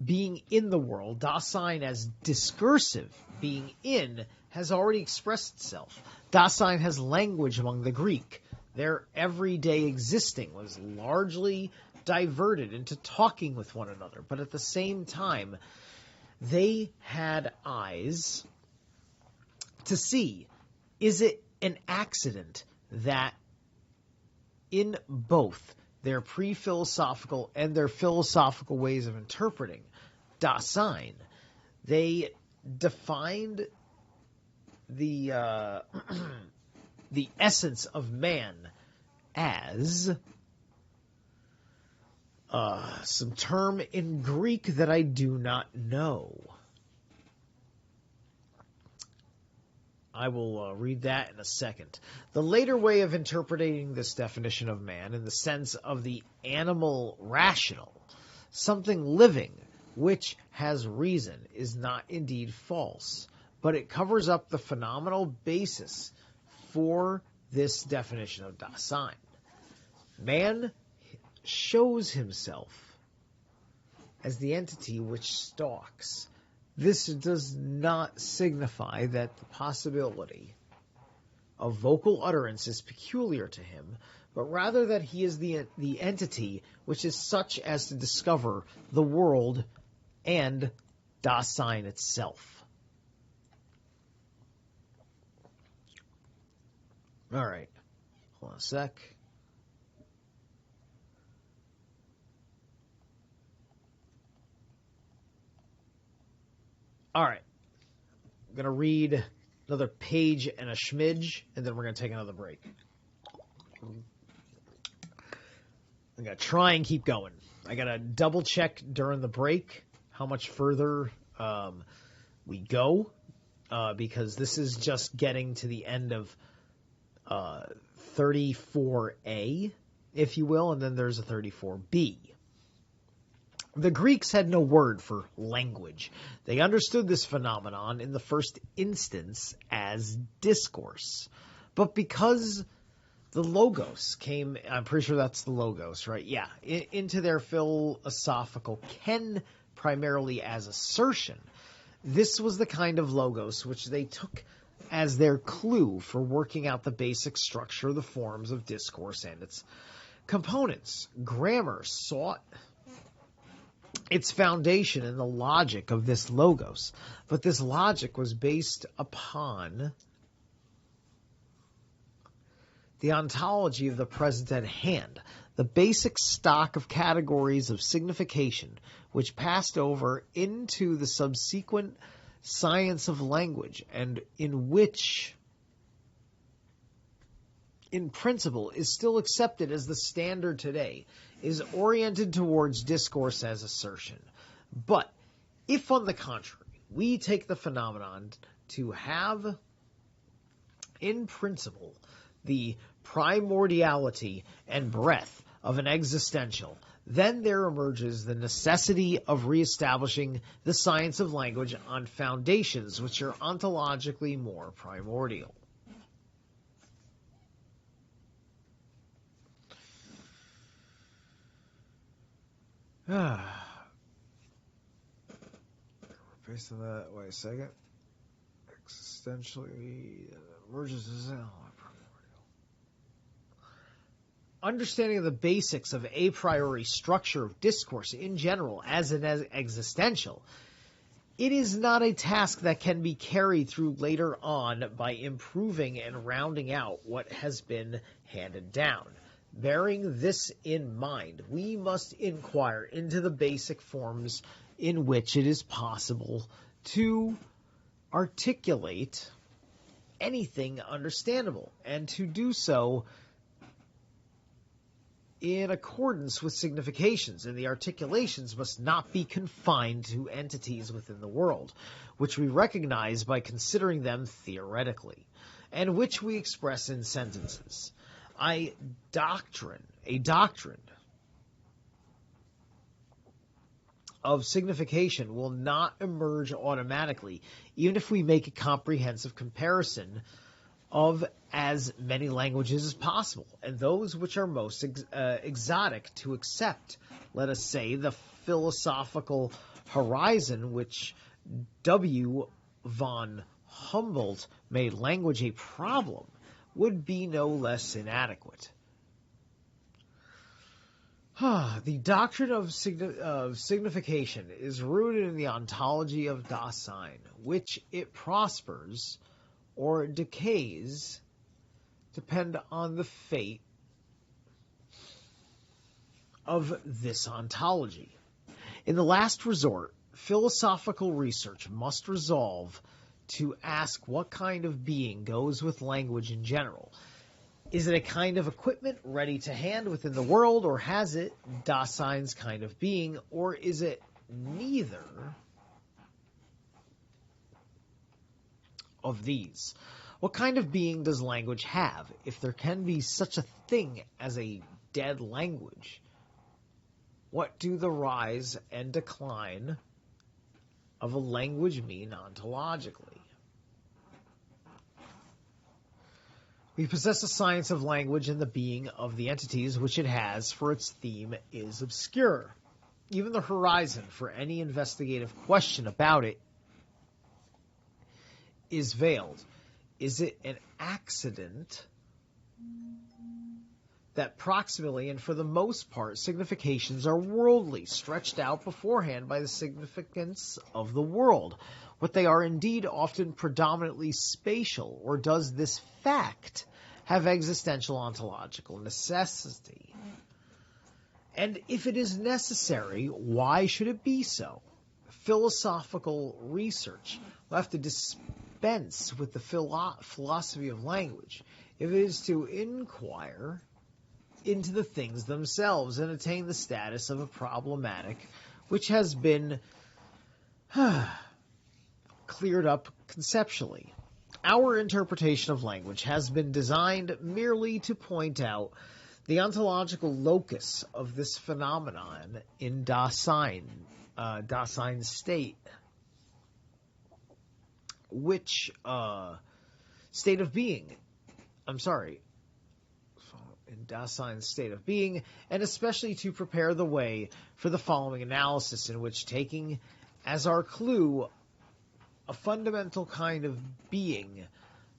being in the world. Dasein as discursive, being in, has already expressed itself. Dasein has language among the Greek. Their everyday existing was largely diverted into talking with one another, but at the same time, they had eyes to see. Is it an accident that in both their pre-philosophical and their philosophical ways of interpreting Dasein, they defined the the essence of man as some term in Greek that I do not know. I will read that in a second. The later way of interpreting this definition of man in the sense of the animal rational, something living which has reason, is not indeed false, but it covers up the phenomenal basis for this definition of Dasein. Man shows himself as the entity which stalks. This does not signify that the possibility of vocal utterance is peculiar to him, but rather that he is the entity which is such as to discover the world and Dasein itself. All right. Hold on a sec. All right. I'm going to read another page and a schmidge, and then we're going to take another break. I'm going to try and keep going. I got to double check during the break how much further we go, because this is just getting to the end of 34A, if you will, and then there's a 34B. The Greeks had no word for language. They understood this phenomenon in the first instance as discourse. But because the logos came, I'm pretty sure that's the logos, right? Yeah, into their philosophical ken primarily as assertion, this was the kind of logos which they took as their clue for working out the basic structure of the forms of discourse and its components. Grammar sought its foundation in the logic of this logos, but this logic was based upon the ontology of the present at hand, the basic stock of categories of signification which passed over into the subsequent science of language, and in which, in principle, is still accepted as the standard today, is oriented towards discourse as assertion. But if, on the contrary, we take the phenomenon to have, in principle, the primordiality and breadth of an existential, then there emerges the necessity of reestablishing the science of language on foundations which are ontologically more primordial. Based on that, wait a second. Existentially emerges as primordial. Understanding of the basics of a priori structure of discourse in general as an existential, it is not a task that can be carried through later on by improving and rounding out what has been handed down. Bearing this in mind, we must inquire into the basic forms in which it is possible to articulate anything understandable, and to do so in accordance with significations, and the articulations must not be confined to entities within the world, which we recognize by considering them theoretically, and which we express in sentences. A doctrine of signification will not emerge automatically, even if we make a comprehensive comparison of as many languages as possible, and those which are most exotic to accept, let us say, the philosophical horizon which W. von Humboldt made language a problem, would be no less inadequate. The doctrine of signification is rooted in the ontology of Dasein, which it prospers or decays depend on the fate of this ontology. In the last resort, philosophical research must resolve to ask what kind of being goes with language in general. Is it a kind of equipment ready to hand within the world, or has it Dasein's kind of being, or is it neither of these? What kind of being does language have, if there can be such a thing as a dead language? What do the rise and decline of a language mean ontologically? We possess a science of language, and the being of the entities which it has for its theme is obscure. Even the horizon for any investigative question about it is veiled. Is it an accident that proximately and for the most part significations are worldly, stretched out beforehand by the significance of the world? What they are indeed often predominantly spatial, or does this fact have existential ontological necessity? And if it is necessary, why should it be so? Philosophical research will have to dispense with the philosophy of language if it is to inquire into the things themselves and attain the status of a problematic which has been cleared up conceptually. Our interpretation of language has been designed merely to point out the ontological locus of this phenomenon in Dasein's state, which state of being, in Dasein's state of being, and especially to prepare the way for the following analysis, in which, taking as our clue a fundamental kind of being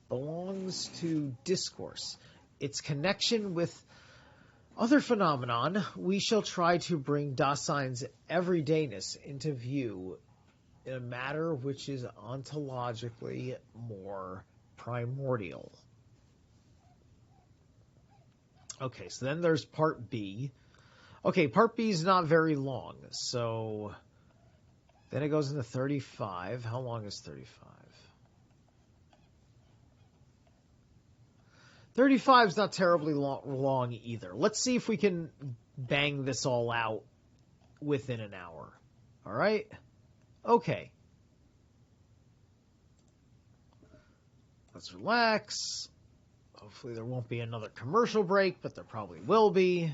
belongs to discourse, its connection with other phenomenon, we shall try to bring Dasein's everydayness into view in a matter which is ontologically more primordial. Okay, so then there's part B. Okay, part B is not very long, so then it goes into 35. How long is 35? 35 is not terribly long either. Let's see if we can bang this all out within an hour. All right? Okay. Let's relax. Hopefully there won't be another commercial break, but there probably will be.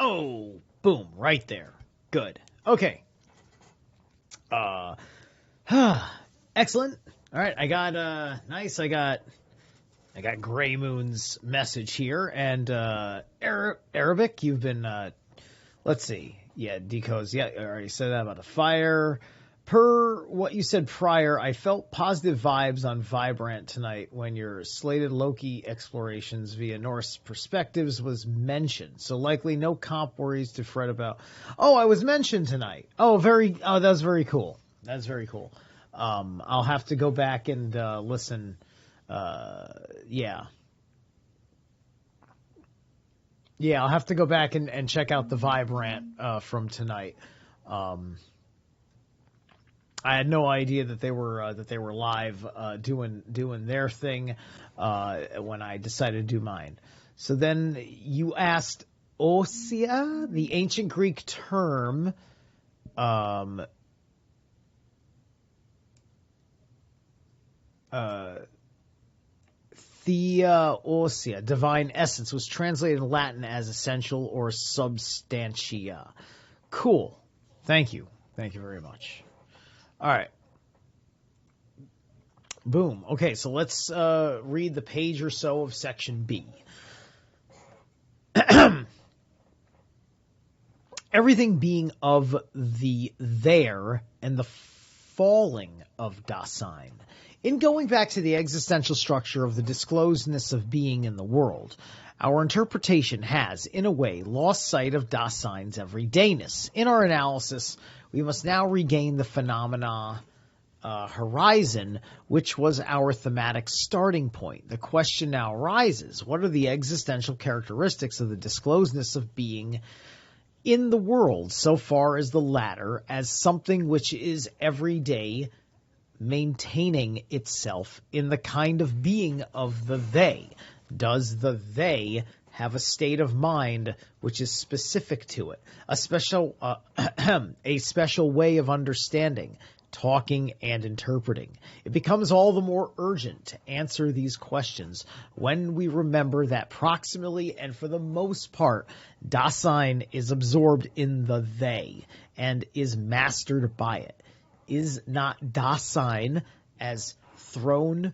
Oh, boom, right there. Good. Okay. Excellent. All right, I got nice. I got Gray Moon's message here, and Arabic. You've been let's see, yeah, decodes. Yeah, I already said that about the fire. Per what you said prior, I felt positive vibes on Vibrant tonight when your slated Loki explorations via Norse perspectives was mentioned. So likely no comp worries to fret about. Oh, I was mentioned tonight. Oh, that was very cool. That's very cool. I'll have to go back and listen. Yeah. Yeah, I'll have to go back and check out the Vibrant from tonight. I had no idea that they were live doing their thing when I decided to do mine. So then you asked Osia, the ancient Greek term. Theosia, divine essence, was translated in Latin as essential or substantia. Cool. Thank you. Thank you very much. All right. Boom. Okay, so let's read the page or so of section B. Everything being of the there and the falling of Dasein. In going back to the existential structure of the disclosedness of being in the world, our interpretation has, in a way, lost sight of Dasein's everydayness. In our analysis, we must now regain the phenomena horizon, which was our thematic starting point. The question now arises, what are the existential characteristics of the disclosedness of being in the world, so far as the latter, as something which is everyday, maintaining itself in the kind of being of the they? Does the they have a state of mind which is specific to it, a special way of understanding, talking, and interpreting? It becomes all the more urgent to answer these questions when we remember that proximally and for the most part, Dasein is absorbed in the they and is mastered by it. Is not Dasein as thrown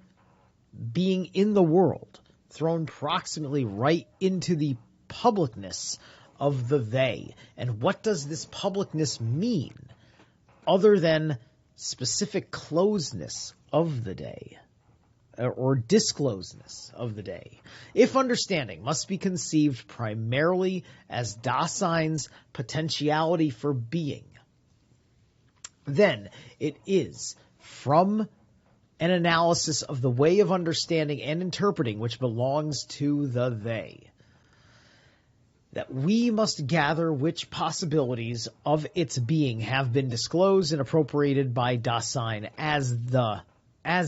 being in the world, thrown proximately right into the publicness of the they? And what does this publicness mean other than specific closeness of the day or discloseness of the day? If understanding must be conceived primarily as Dasein's potentiality for being, then it is from an analysis of the way of understanding and interpreting which belongs to the they that we must gather which possibilities of its being have been disclosed and appropriated by Dasein as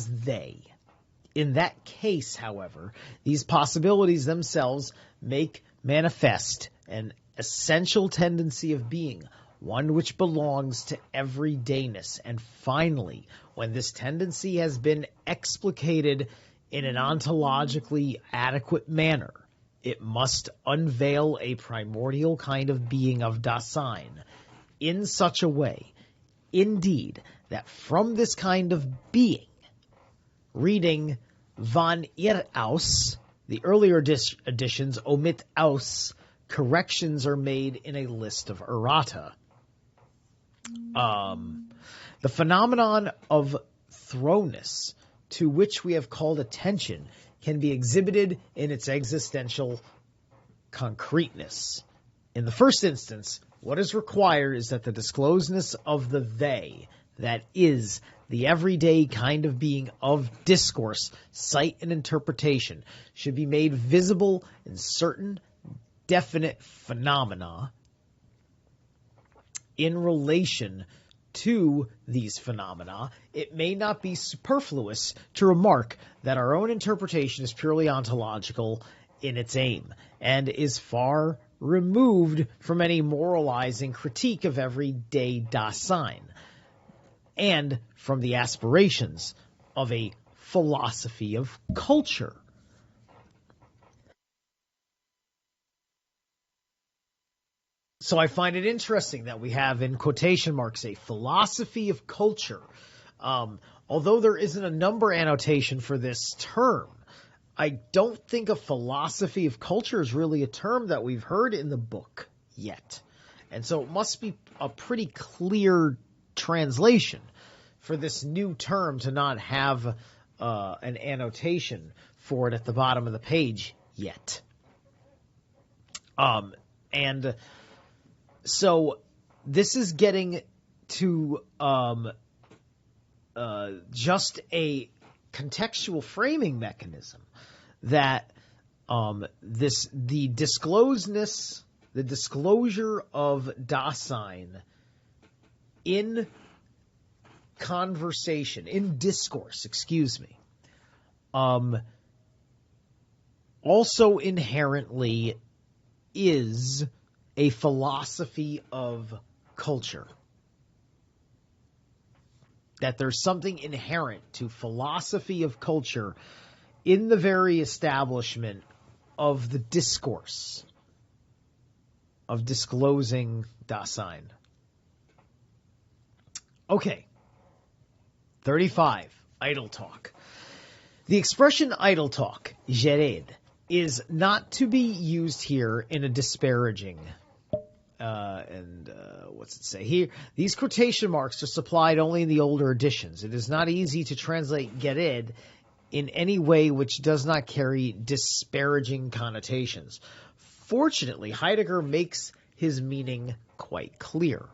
they. In that case, however, these possibilities themselves make manifest an essential tendency of being, one which belongs to everydayness. And finally, when this tendency has been explicated in an ontologically adequate manner, it must unveil a primordial kind of being of Dasein in such a way, indeed, that from this kind of being, reading von ihr aus, the earlier editions omit aus, corrections are made in a list of errata. The phenomenon of thrownness to which we have called attention can be exhibited in its existential concreteness. In the first instance, what is required is that the disclosedness of the they, that is, the everyday kind of being of discourse, sight, and interpretation, should be made visible in certain definite phenomena. In relation to these phenomena, it may not be superfluous to remark that our own interpretation is purely ontological in its aim, and is far removed from any moralizing critique of everyday Dasein, and from the aspirations of a philosophy of culture. So I find it interesting that we have in quotation marks a philosophy of culture Although there isn't a number annotation for this term, I don't think a philosophy of culture is really a term that we've heard in the book yet. And so it must be a pretty clear translation for this new term to not have an annotation for it at the bottom of the page yet. And so this is getting to just a contextual framing mechanism that the disclosure of Dasein in conversation, in discourse, also inherently is a philosophy of culture. That there's something inherent to philosophy of culture in the very establishment of the discourse of disclosing Dasein. Okay. 35. Idle talk. The expression idle talk, gered, is not to be used here in a disparaging. What's it say here? These quotation marks are supplied only in the older editions. It is not easy to translate gered in any way which does not carry disparaging connotations. Fortunately, Heidegger makes his meaning quite clear.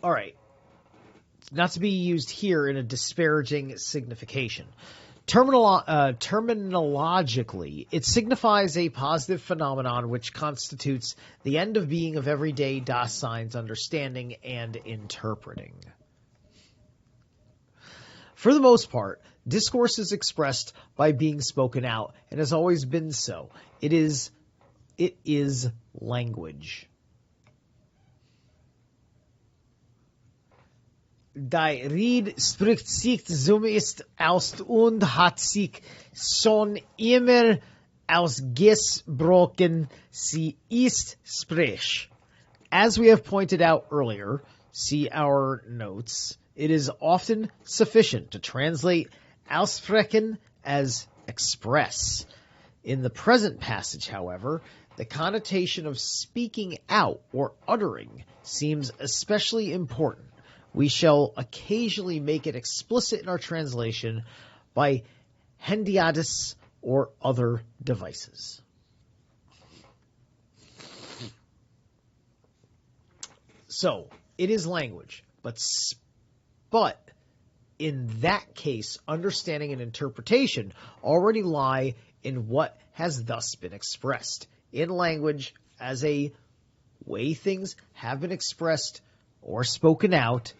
All right. Not to be used here in a disparaging signification. Terminologically, it signifies a positive phenomenon which constitutes the end of being of everyday Dasein's understanding and interpreting. For the most part, discourse is expressed by being spoken out and has always been so. It is language. Die Rede spricht sich zum ist aus und hat sich schon immer ausgesprochen, sie ist sprech. As we have pointed out earlier, see our notes, it is often sufficient to translate aussprechen as express. In the present passage, however, the connotation of speaking out or uttering seems especially important. We shall occasionally make it explicit in our translation by hendiadys or other devices. So, it is language, but in that case, understanding and interpretation already lie in what has thus been expressed. In language, as a way things have been expressed or spoken out,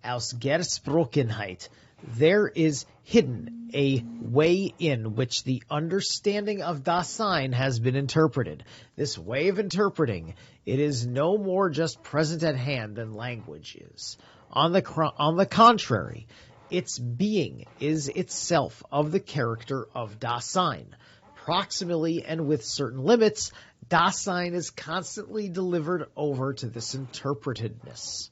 Ausgesprochenheit, there is hidden a way in which the understanding of Dasein has been interpreted. This way of interpreting, it is no more just present at hand than language is. On the contrary, its being is itself of the character of Dasein. Proximally and with certain limits, Dasein is constantly delivered over to this interpretedness,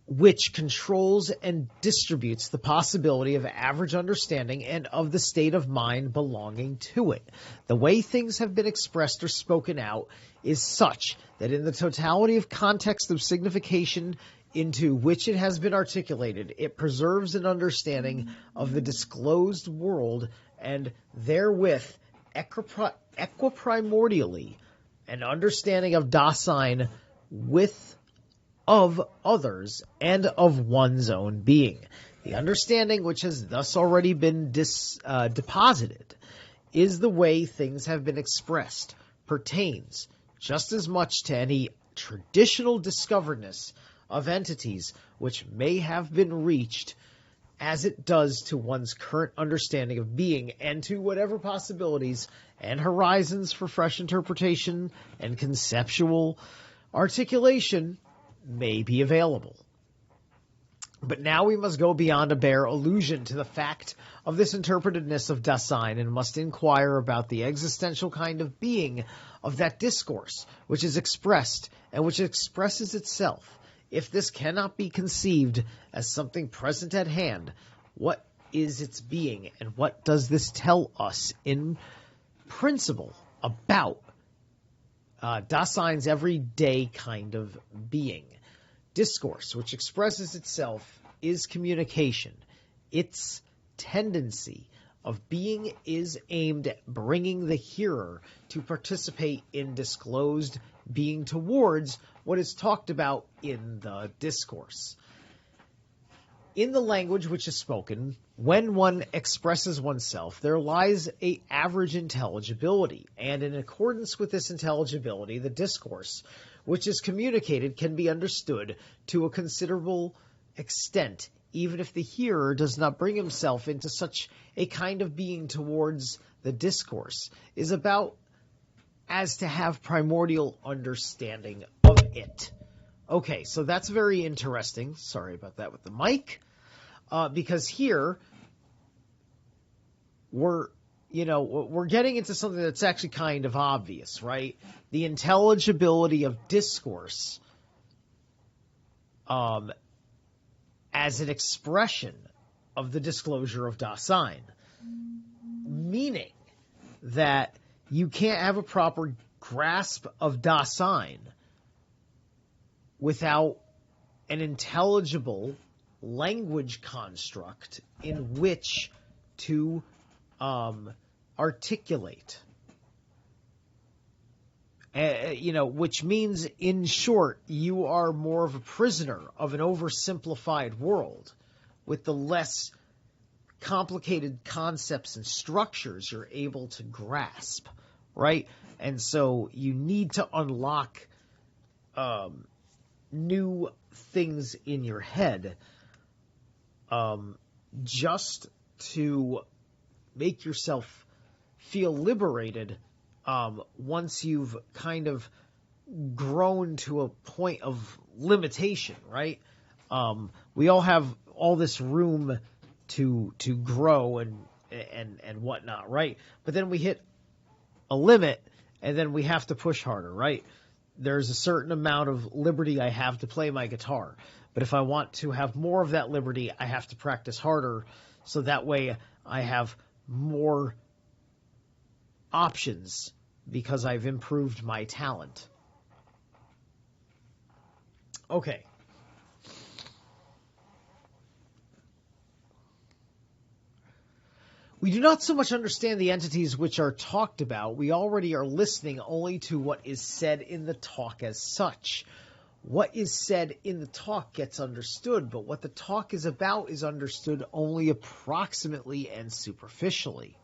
which controls and distributes the possibility of average understanding and of the state of mind belonging to it. The way things have been expressed or spoken out is such that in the totality of context of signification into which it has been articulated, it preserves an understanding of the disclosed world and therewith equiprimordially an understanding of Dasein of others and of one's own being. The understanding which has thus already been deposited is the way things have been expressed, pertains just as much to any traditional discoveredness of entities which may have been reached as it does to one's current understanding of being and to whatever possibilities and horizons for fresh interpretation and conceptual articulation may be available. But now we must go beyond a bare allusion to the fact of this interpretedness of Dasein and must inquire about the existential kind of being of that discourse which is expressed and which expresses itself. If this cannot be conceived as something present at hand, what is its being, and what does this tell us in principle about Dasein's everyday kind of being? Discourse, which expresses itself, is communication. Its tendency of being is aimed at bringing the hearer to participate in disclosed being towards what is talked about in the discourse. In the language which is spoken, when one expresses oneself, there lies an average intelligibility, and in accordance with this intelligibility, the discourse which is communicated can be understood to a considerable extent, even if the hearer does not bring himself into such a kind of being towards the discourse, is about as to have primordial understanding of it. Okay, so that's very interesting. Sorry about that with the mic. Because here we're getting into something that's actually kind of obvious, right? The intelligibility of discourse as an expression of the disclosure of Dasein, meaning that you can't have a proper grasp of Dasein without an intelligible language construct in which to articulate. Which means, in short, you are more of a prisoner of an oversimplified world with the less complicated concepts and structures you're able to grasp, right? And so you need to unlock new things in your head just to make yourself feel liberated once you've kind of grown to a point of limitation, right? We all have all this room to grow and whatnot, right? But then we hit a limit, and then we have to push harder, right? There's a certain amount of liberty I have to play my guitar. But if I want to have more of that liberty, I have to practice harder, so that way I have more options because I've improved my talent. Okay. We do not so much understand the entities which are talked about. We already are listening only to what is said in the talk as such. What is said in the talk gets understood, but what the talk is about is understood only approximately and superficially.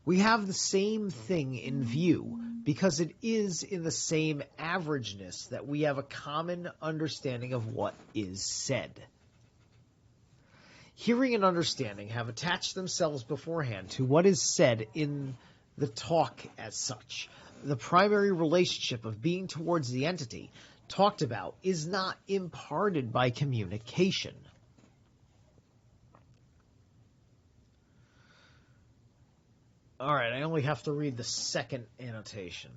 We have the same thing in view because it is in the same averageness that we have a common understanding of what is said. Hearing and understanding have attached themselves beforehand to what is said in the talk as such. The primary relationship of being towards the entity talked about is not imparted by communication. All right, I only have to read the second annotation.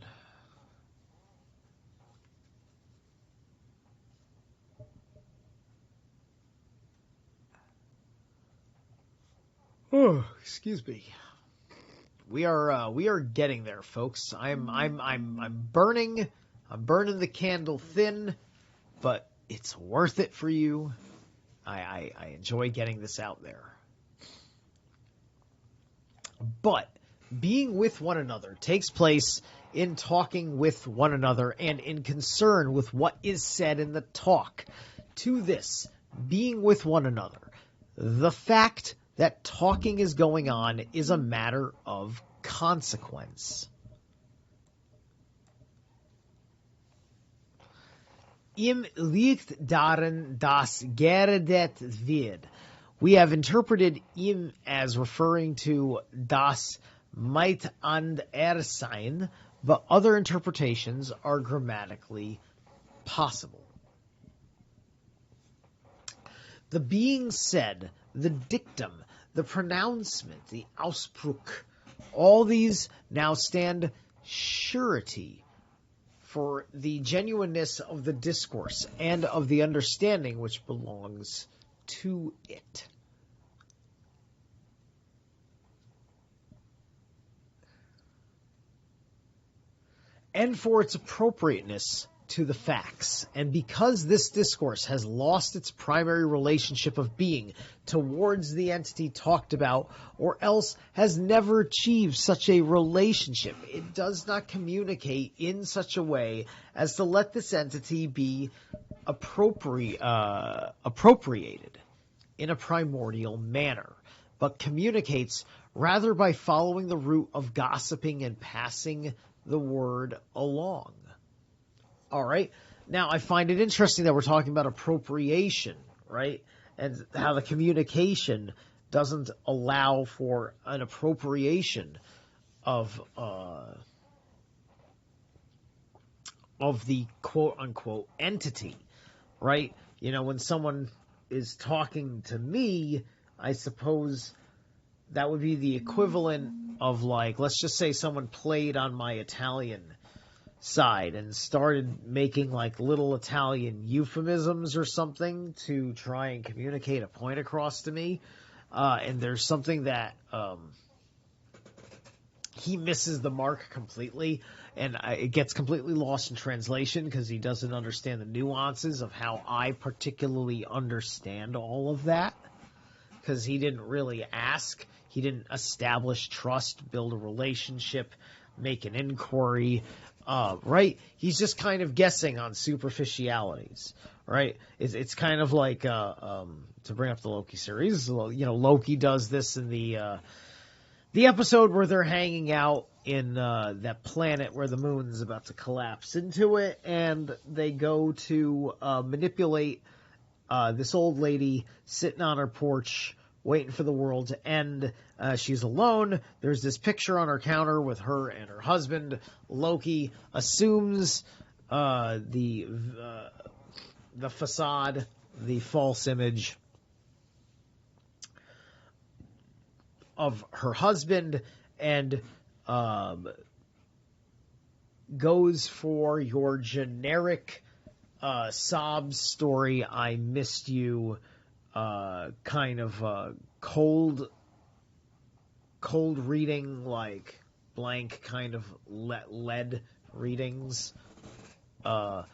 Oh, excuse me. We are getting there, folks. I'm burning. I'm burning the candle thin, but it's worth it for you. I enjoy getting this out there. But being with one another takes place in talking with one another and in concern with what is said in the talk. To this, being with one another, the fact that talking is going on is a matter of consequence. Im liegt darin, dass geredet wird. We have interpreted im as referring to das might and sein, but other interpretations are grammatically possible. the being said, the dictum, the pronouncement, the Ausspruch, all these now stand surety for the genuineness of the discourse and of the understanding which belongs to it. And for its appropriateness to the facts. And because this discourse has lost its primary relationship of being towards the entity talked about, or else has never achieved such a relationship, it does not communicate in such a way as to let this entity be appropriated in a primordial manner, but communicates rather by following the route of gossiping and passing the word along. All right. Now, I find it interesting that we're talking about appropriation, right? And how the communication doesn't allow for an appropriation of the quote-unquote entity, right? You know, when someone is talking to me, I suppose that would be the equivalent of, like, let's just say someone played on my Italian side and started making like little Italian euphemisms or something to try and communicate a point across to me. And there's something that he misses the mark completely, and it gets completely lost in translation because he doesn't understand the nuances of how I particularly understand all of that, because he didn't really ask. He didn't establish trust, build a relationship, make an inquiry, right? He's just kind of guessing on superficialities, right? It's kind of like, to bring up the Loki series, you know, Loki does this in the episode where they're hanging out in that planet where the moon's about to collapse into it, and they go to manipulate this old lady sitting on her porch waiting for the world to end. She's alone. There's this picture on her counter with her and her husband. Loki assumes the facade, the false image of her husband, and goes for your generic sob story, I missed you, kind of cold reading, like blank kind of lead readings, where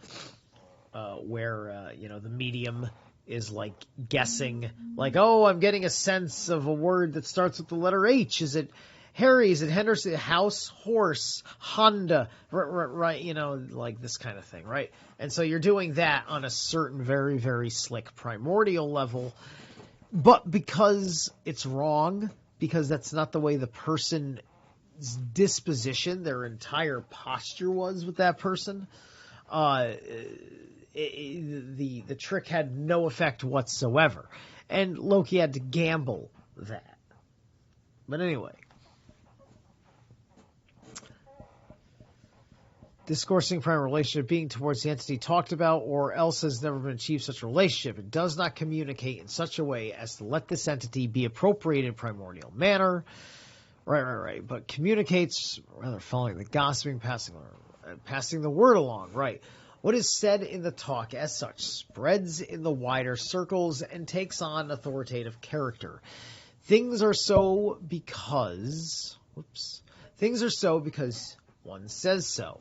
you know, the medium is like guessing, like, oh, I'm getting a sense of a word that starts with the letter H. Is it Harry? Is it Henderson? House, horse, Honda, right? You know, like this kind of thing, right? And so you're doing that on a certain very, very slick primordial level, but because it's wrong, because that's not the way the person's disposition, their entire posture was with that person, the trick had no effect whatsoever, and Loki had to gamble that. But anyway, discoursing primary relationship being towards the entity talked about, or else has never been achieved such a relationship. It does not communicate in such a way as to let this entity be appropriated in primordial manner. Right. But communicates rather following the gossiping, passing the word along. Right. What is said in the talk as such spreads in the wider circles and takes on authoritative character. Things are so because one says so.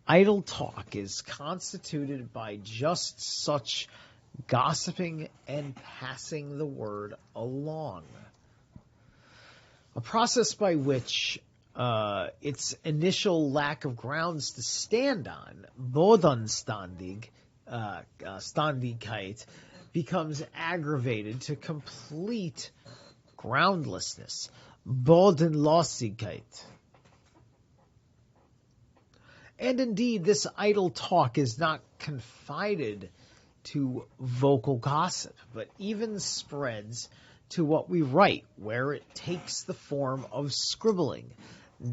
Idle talk is constituted by just such gossiping and passing the word along. A process by which its initial lack of grounds to stand on, bodenstandig, standigkeit, becomes aggravated to complete groundlessness, bodenlosigkeit. And indeed, this idle talk is not confined to vocal gossip, but even spreads to what we write, where it takes the form of scribbling,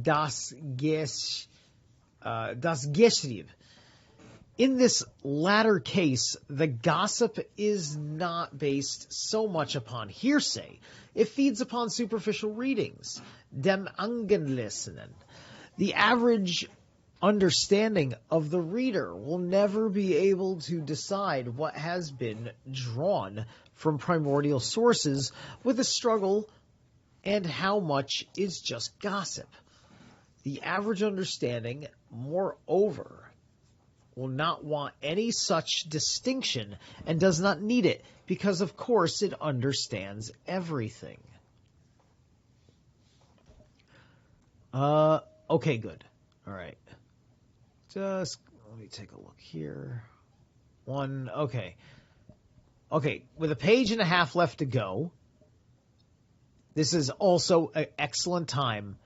das Geschrieb. In this latter case, the gossip is not based so much upon hearsay. It feeds upon superficial readings, dem Angenlesenen. The average understanding of the reader will never be able to decide what has been drawn from primordial sources with a struggle and how much is just gossip. The average understanding, moreover, will not want any such distinction and does not need it because, of course, it understands everything. Okay, good. All right. Just let me take a look here. Okay. Okay, with a page and a half left to go, this is also an excellent time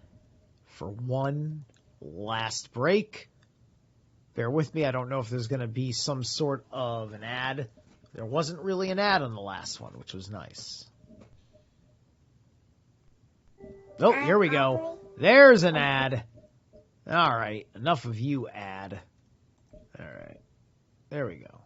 for one last break. Bear with me. I don't know if there's going to be some sort of an ad. There wasn't really an ad on the last one, which was nice. Oh, here we go. There's an ad. All right. Enough of you, ad. All right. There we go.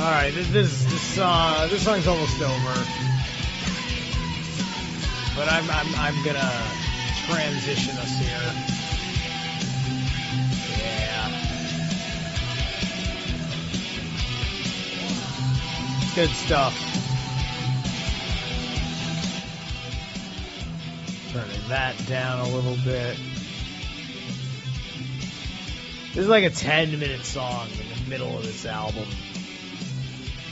Alright, this song's almost over. But I'm gonna transition us here. Yeah. Good stuff. Turning that down a little bit. This is like a 10-minute song in the middle of this album.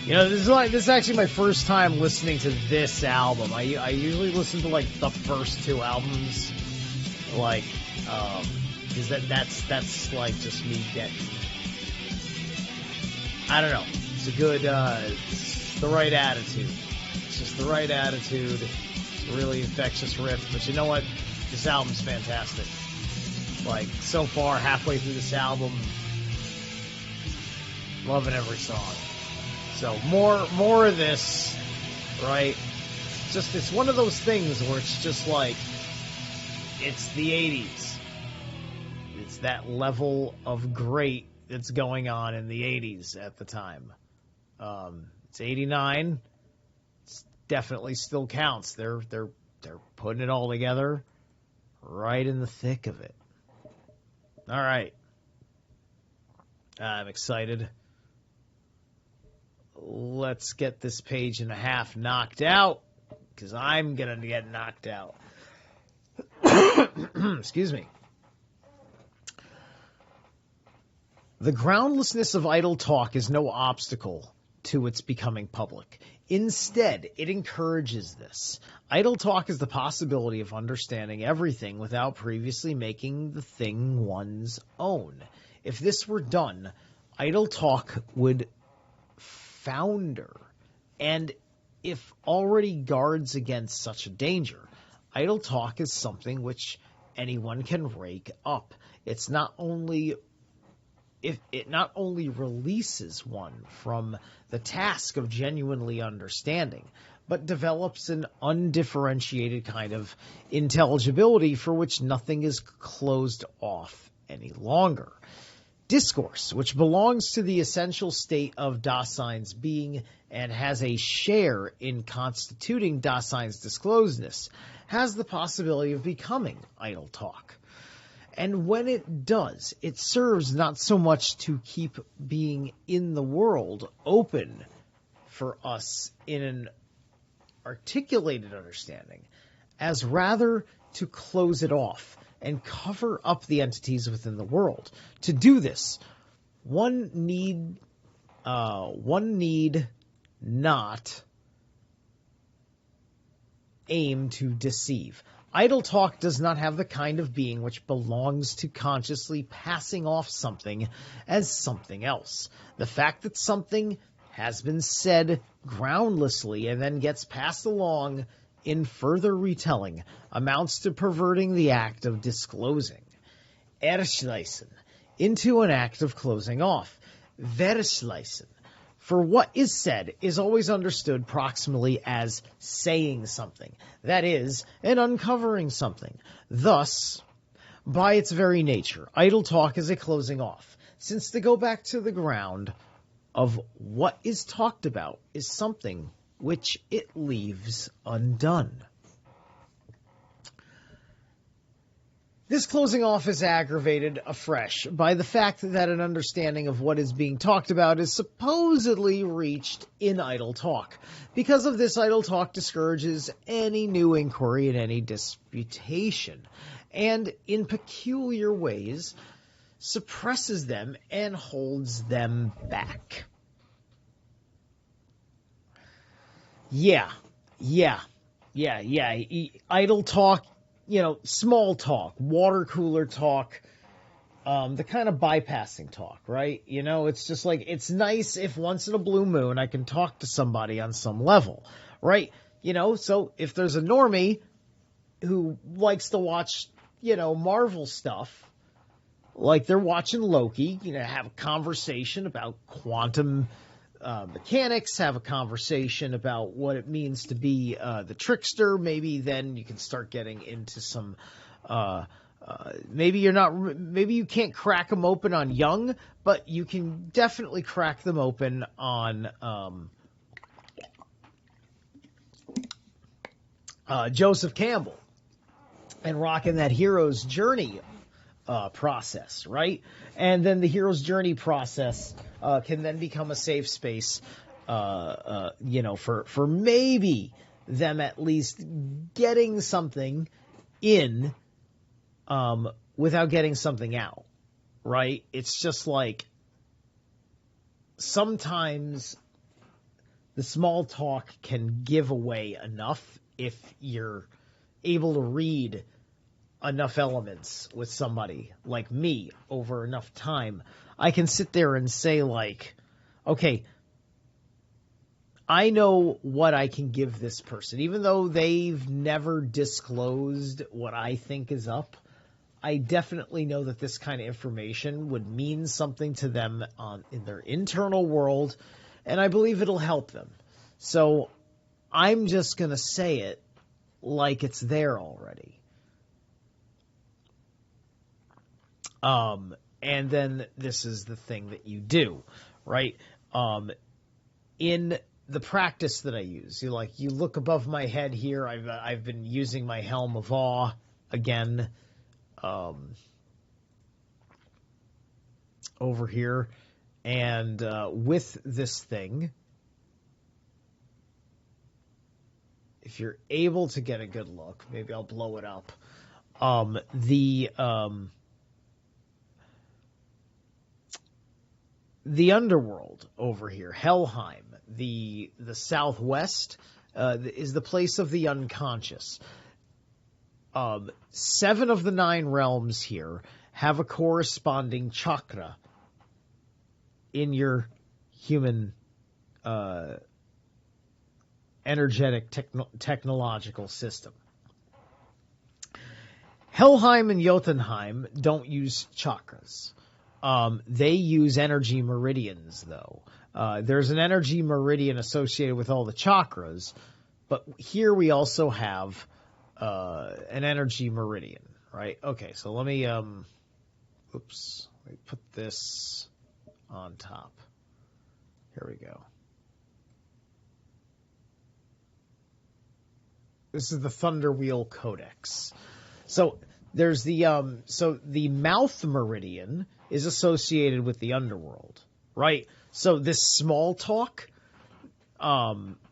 You know, this is actually my first time listening to this album. I usually listen to like the first two albums, like, because that's like just me getting. I don't know. It's a good, it's the right attitude. It's just the right attitude. It's a really infectious riff. But you know what? This album's fantastic. Like, so far, halfway through this album, loving every song. So more of this, right? It's one of those things where it's just like, it's the 80s. It's that level of great that's going on in the 80s at the time. It's 89. It's definitely still counts. They're putting it all together right in the thick of it. All right. I'm excited. Let's get this page and a half knocked out, because I'm going to get knocked out. Excuse me. The groundlessness of idle talk is no obstacle to its becoming public. Instead, it encourages this. Idle talk is the possibility of understanding everything without previously making the thing one's own. If this were done, idle talk would founder, and if already guards against such a danger, idle talk is something which anyone can rake up. It not only releases one from the task of genuinely understanding, but develops an undifferentiated kind of intelligibility for which nothing is closed off any longer. Discourse, which belongs to the essential state of Dasein's being and has a share in constituting Dasein's disclosedness, has the possibility of becoming idle talk. And when it does, it serves not so much to keep being in the world open for us in an articulated understanding, as rather to close it off and cover up the entities within the world. To do this, one need not aim to deceive. Idle talk does not have the kind of being which belongs to consciously passing off something as something else. The fact that something has been said groundlessly and then gets passed along in further retelling amounts to perverting the act of disclosing. Erschleißen, into an act of closing off. Verschleißen, for what is said is always understood proximally as saying something, that is, an uncovering something. Thus, by its very nature, idle talk is a closing off, since to go back to the ground of what is talked about is something which it leaves undone. This closing off is aggravated afresh by the fact that an understanding of what is being talked about is supposedly reached in idle talk. Because of this, idle talk discourages any new inquiry and any disputation, and in peculiar ways suppresses them and holds them back. Yeah. Idle talk, small talk, water cooler talk, the kind of bypassing talk, right? It's just like, it's nice if once in a blue moon I can talk to somebody on some level, right? So if there's a normie who likes to watch, Marvel stuff, like they're watching Loki, have a conversation about quantum mechanics, have a conversation about what it means to be the trickster. Maybe then you can start getting into some Maybe you can't crack them open on Jung, but you can definitely crack them open on Joseph Campbell and rocking that hero's journey process, right? And then the hero's journey process can then become a safe space, for maybe them at least getting something in without getting something out, right? It's just like sometimes the small talk can give away enough if you're able to read enough elements with somebody like me over enough time. I can sit there and say, like, okay, I know what I can give this person. Even though they've never disclosed what I think is up, I definitely know that this kind of information would mean something to them in their internal world, and I believe it'll help them. So I'm just going to say it like it's there already. And then this is the thing that you do, right? In the practice that I use, you look above my head here. I've been using my Helm of Awe again, over here, and with this thing, if you're able to get a good look, maybe I'll blow it up. The underworld over here, Helheim, the southwest, is the place of the unconscious. 7 of the 9 realms here have a corresponding chakra in your human energetic technological system. Helheim and Jotunheim don't use chakras. They use energy meridians, though. There's an energy meridian associated with all the chakras, but here we also have an energy meridian, right? Okay, so let me put this on top. Here we go. This is the Thunder Wheel Codex. So there's the mouth meridian is associated with the underworld, right? So this small talk,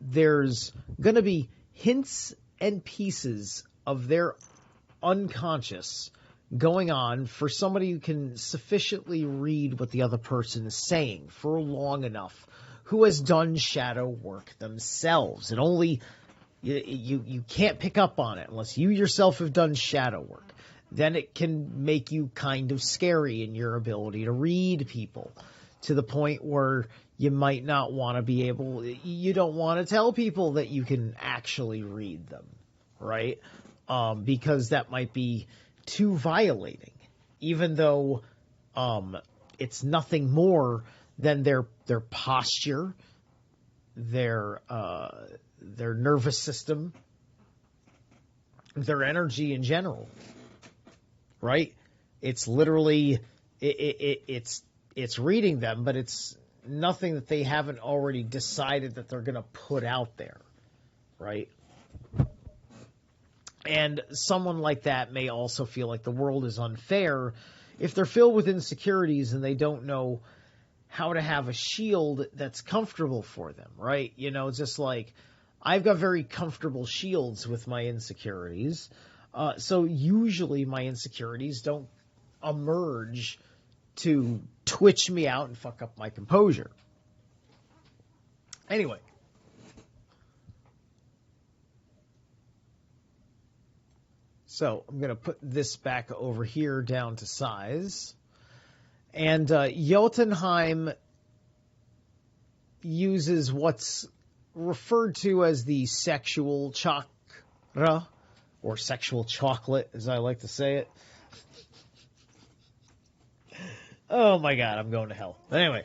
there's going to be hints and pieces of their unconscious going on for somebody who can sufficiently read what the other person is saying for long enough, who has done shadow work themselves. And only you can't pick up on it unless you yourself have done shadow work. Then it can make you kind of scary in your ability to read people, to the point where you might not want to be able, you don't want to tell people that you can actually read them, right? Because that might be too violating, even though it's nothing more than their posture, their nervous system, their energy in general. Right? It's literally it's reading them, but it's nothing that they haven't already decided that they're going to put out there, right? And someone like that may also feel like the world is unfair if they're filled with insecurities and they don't know how to have a shield that's comfortable for them, right? It's just like, I've got very comfortable shields with my insecurities. So usually my insecurities don't emerge to twitch me out and fuck up my composure. Anyway. So I'm going to put this back over here down to size. And Jotunheim uses what's referred to as the sexual chakra, or sexual chocolate, as I like to say it. Oh my god, I'm going to hell. But anyway,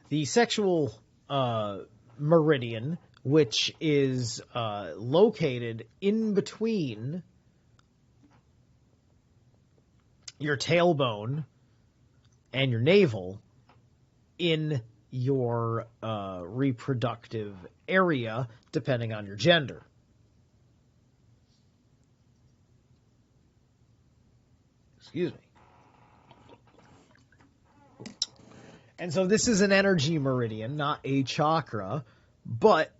the sexual meridian which is located in between your tailbone and your navel in your reproductive area, depending on your gender. Excuse me. And so this is an energy meridian, not a chakra, but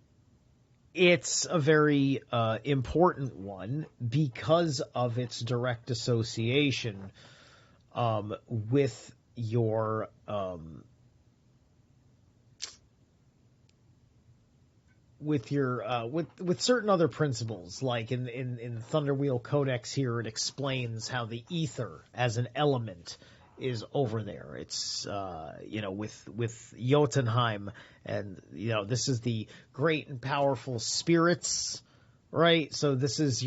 it's a very important one because of its direct association with your with certain other principles, like in the Thunderwheel Codex here, it explains how the ether as an element is over there. It's with Jotunheim, and this is the great and powerful spirits, right? So this is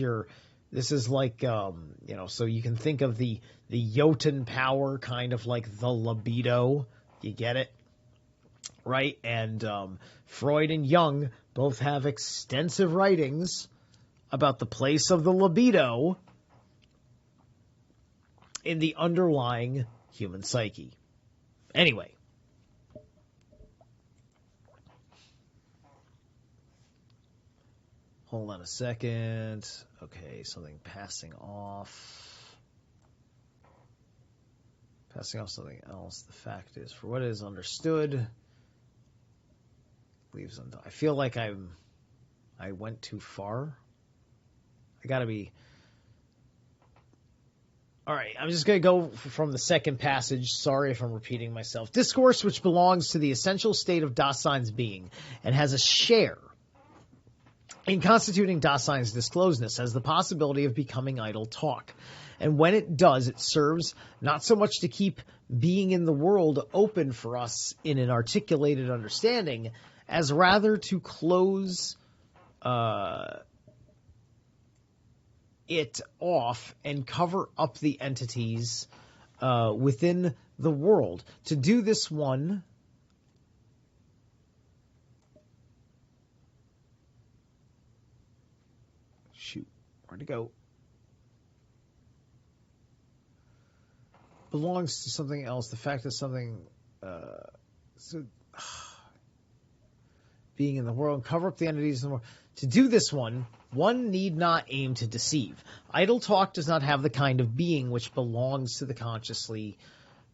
like so you can think of the Jotun power kind of like the libido. You get it? Right? And Freud and Jung both have extensive writings about the place of the libido in the underlying human psyche. Anyway. Hold on a second. Okay, something passing off. Passing off something else. The fact is, for what is understood, leaves undone. I feel like I went too far. I gotta be... Alright, I'm just going to go from the second passage. Sorry if I'm repeating myself. Discourse which belongs to the essential state of Dasein's being and has a share in constituting Dasein's disclosedness has the possibility of becoming idle talk. And when it does, it serves not so much to keep being in the world open for us in an articulated understanding, as rather to close it off and cover up the entities within the world. To do this one, shoot, where'd it go? Belongs to something else. The fact that something being in the world and cover up the entities in the world. To do this one need not aim to deceive. Idle talk does not have the kind of being which belongs to the consciously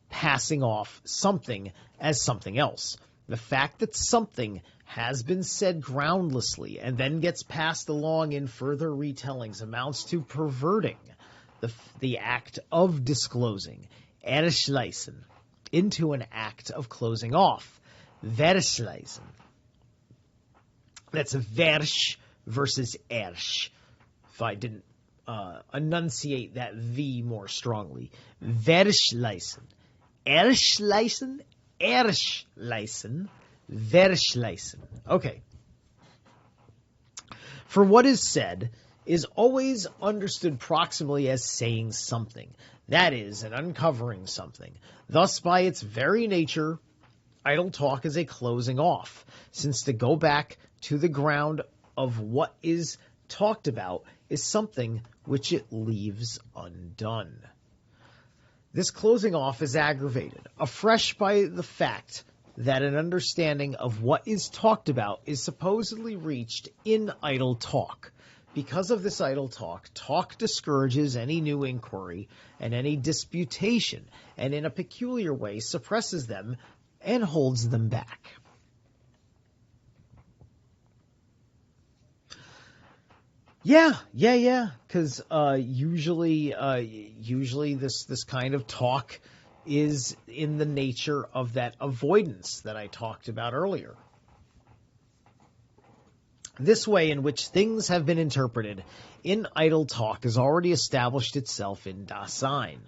passing off something as something else. The fact that something has been said groundlessly and then gets passed along in further retellings amounts to perverting the act of disclosing, Erschleißen, into an act of closing off, Verschleißen. That's a Versch versus Ersch, if I didn't enunciate that V more strongly. Verschleißen. Erschleißen, Erschleißen, Verschleißen. Okay. For what is said is always understood proximally as saying something. That is, an uncovering something. Thus, by its very nature, idle talk is a closing off, since to go back to the ground of what is talked about is something which it leaves undone. This closing off is aggravated afresh by the fact that an understanding of what is talked about is supposedly reached in idle talk. Because of this idle talk, talk discourages any new inquiry and any disputation, and in a peculiar way suppresses them and holds them back. Yeah. Because usually this kind of talk is in the nature of that avoidance that I talked about earlier. This way in which things have been interpreted in idle talk has already established itself in Dasein.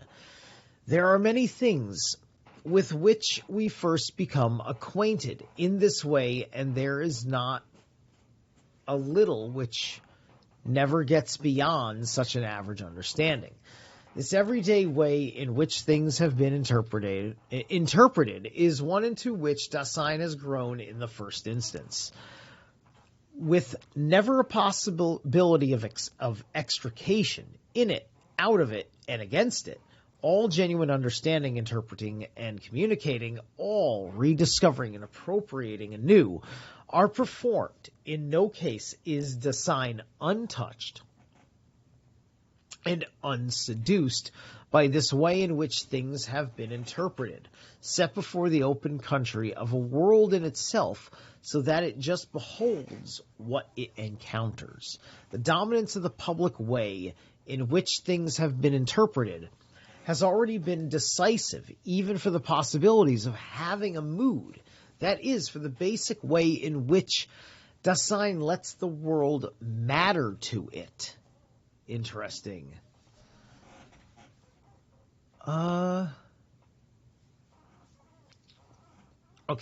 There are many things with which we first become acquainted in this way, and there is not a little which never gets beyond such an average understanding. This everyday way in which things have been interpreted is one into which Dasein has grown in the first instance. with never a possibility of extrication in it, out of it, and against it. All genuine understanding, interpreting, and communicating, all rediscovering and appropriating anew, are performed. In no case is the sign untouched and unseduced by this way in which things have been interpreted, set before the open country of a world in itself, so that it just beholds what it encounters. The dominance of the public way in which things have been interpreted has already been decisive, even for the possibilities of having a mood. That is, for the basic way in which Dasein lets the world matter to it. Interesting. Okay,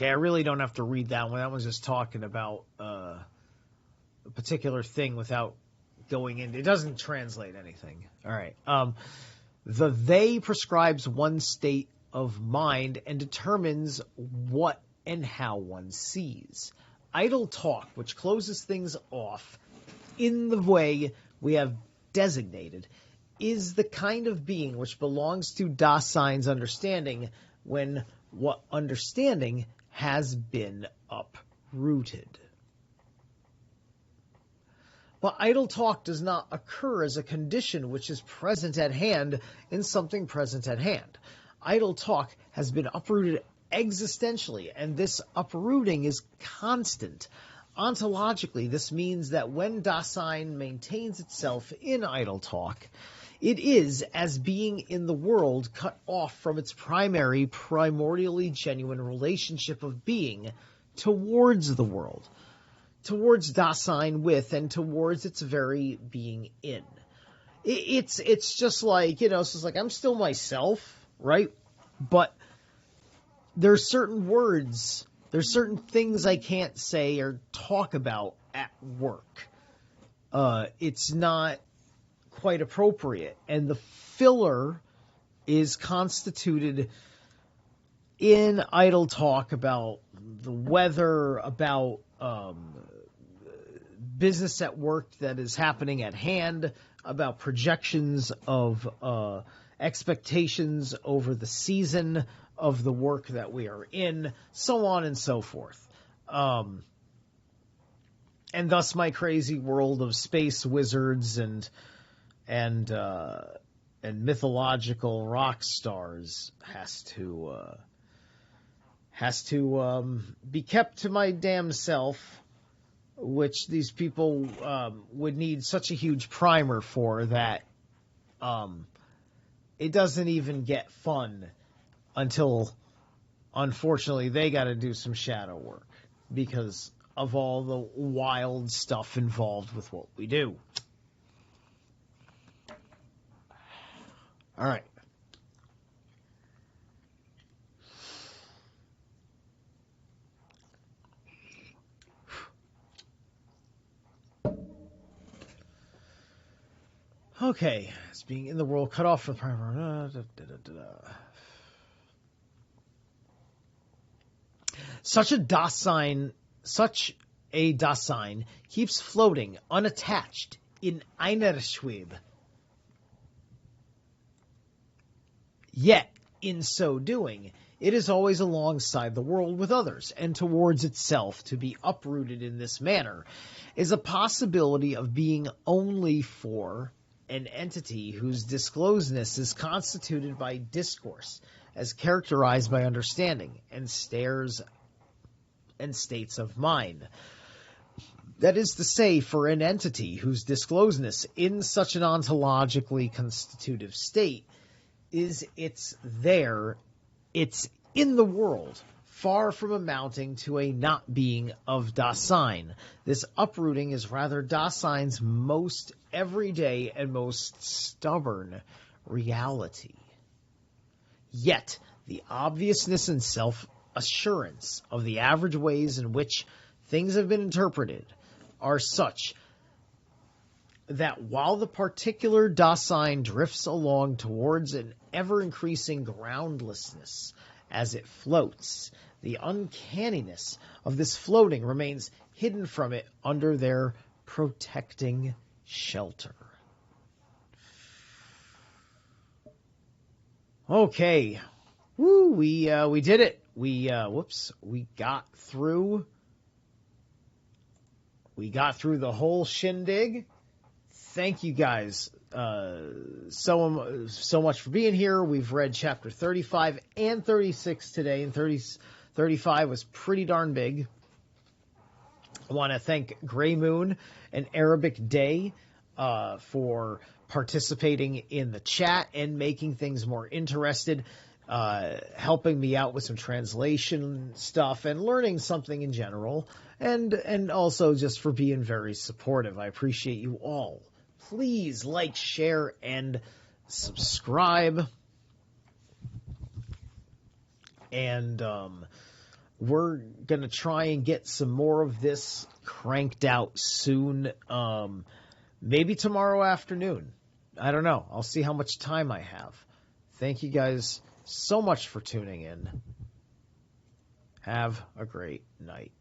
I really don't have to read that one. That one's just talking about a particular thing without going into... It doesn't translate anything. All right. The they prescribes one state of mind and determines what and how one sees. Idle talk, which closes things off in the way we have designated, is the kind of being which belongs to Dasein's understanding when what understanding has been uprooted. But idle talk does not occur as a condition which is present at hand in something present at hand. Idle talk has been uprooted existentially, and this uprooting is constant. Ontologically, this means that when Dasein maintains itself in idle talk, it is, as being in the world, cut off from its primordially genuine relationship of being towards the world, towards Dasein with, and towards its very being in. It's just like, it's just like, I'm still myself, right? But there's certain words, there's certain things I can't say or talk about at work. It's not quite appropriate. And the filler is constituted in idle talk about the weather, about business at work that is happening at hand, about projections of expectations over the season of the work that we are in, so on and so forth. And thus my crazy world of space wizards and mythological rock stars has to be kept to my damn self, which these people would need such a huge primer for that it doesn't even get fun until, unfortunately, they got to do some shadow work because of all the wild stuff involved with what we do. All right. Okay, it's being in the world, cut off from such a Dasein keeps floating unattached in Einerschweb. Yet, in so doing, it is always alongside the world with others, and towards itself. To be uprooted in this manner is a possibility of being only for an entity whose disclosedness is constituted by discourse, as characterized by understanding, and states of mind. That is to say, for an entity whose disclosedness in such an ontologically constitutive state is it's in the world, far from amounting to a not being of Dasein. This uprooting is rather Dasein's most everyday and most stubborn reality. Yet, the obviousness and self-assurance of the average ways in which things have been interpreted are such that while the particular Dasein drifts along towards an ever-increasing groundlessness as it floats, The uncanniness of this floating remains hidden from it under their protecting shelter. Okay. Woo, we did it. We got through the whole shindig. Thank you guys so much for being here. We've read chapter 35 and 36 today, and 35 was pretty darn big. I want to thank Grey Moon and Arabic Day for participating in the chat and making things more interested, helping me out with some translation stuff and learning something in general, and also just for being very supportive. I appreciate you all. Please like, share, and subscribe. And we're going to try and get some more of this cranked out soon. Maybe tomorrow afternoon. I don't know. I'll see how much time I have. Thank you guys so much for tuning in. Have a great night.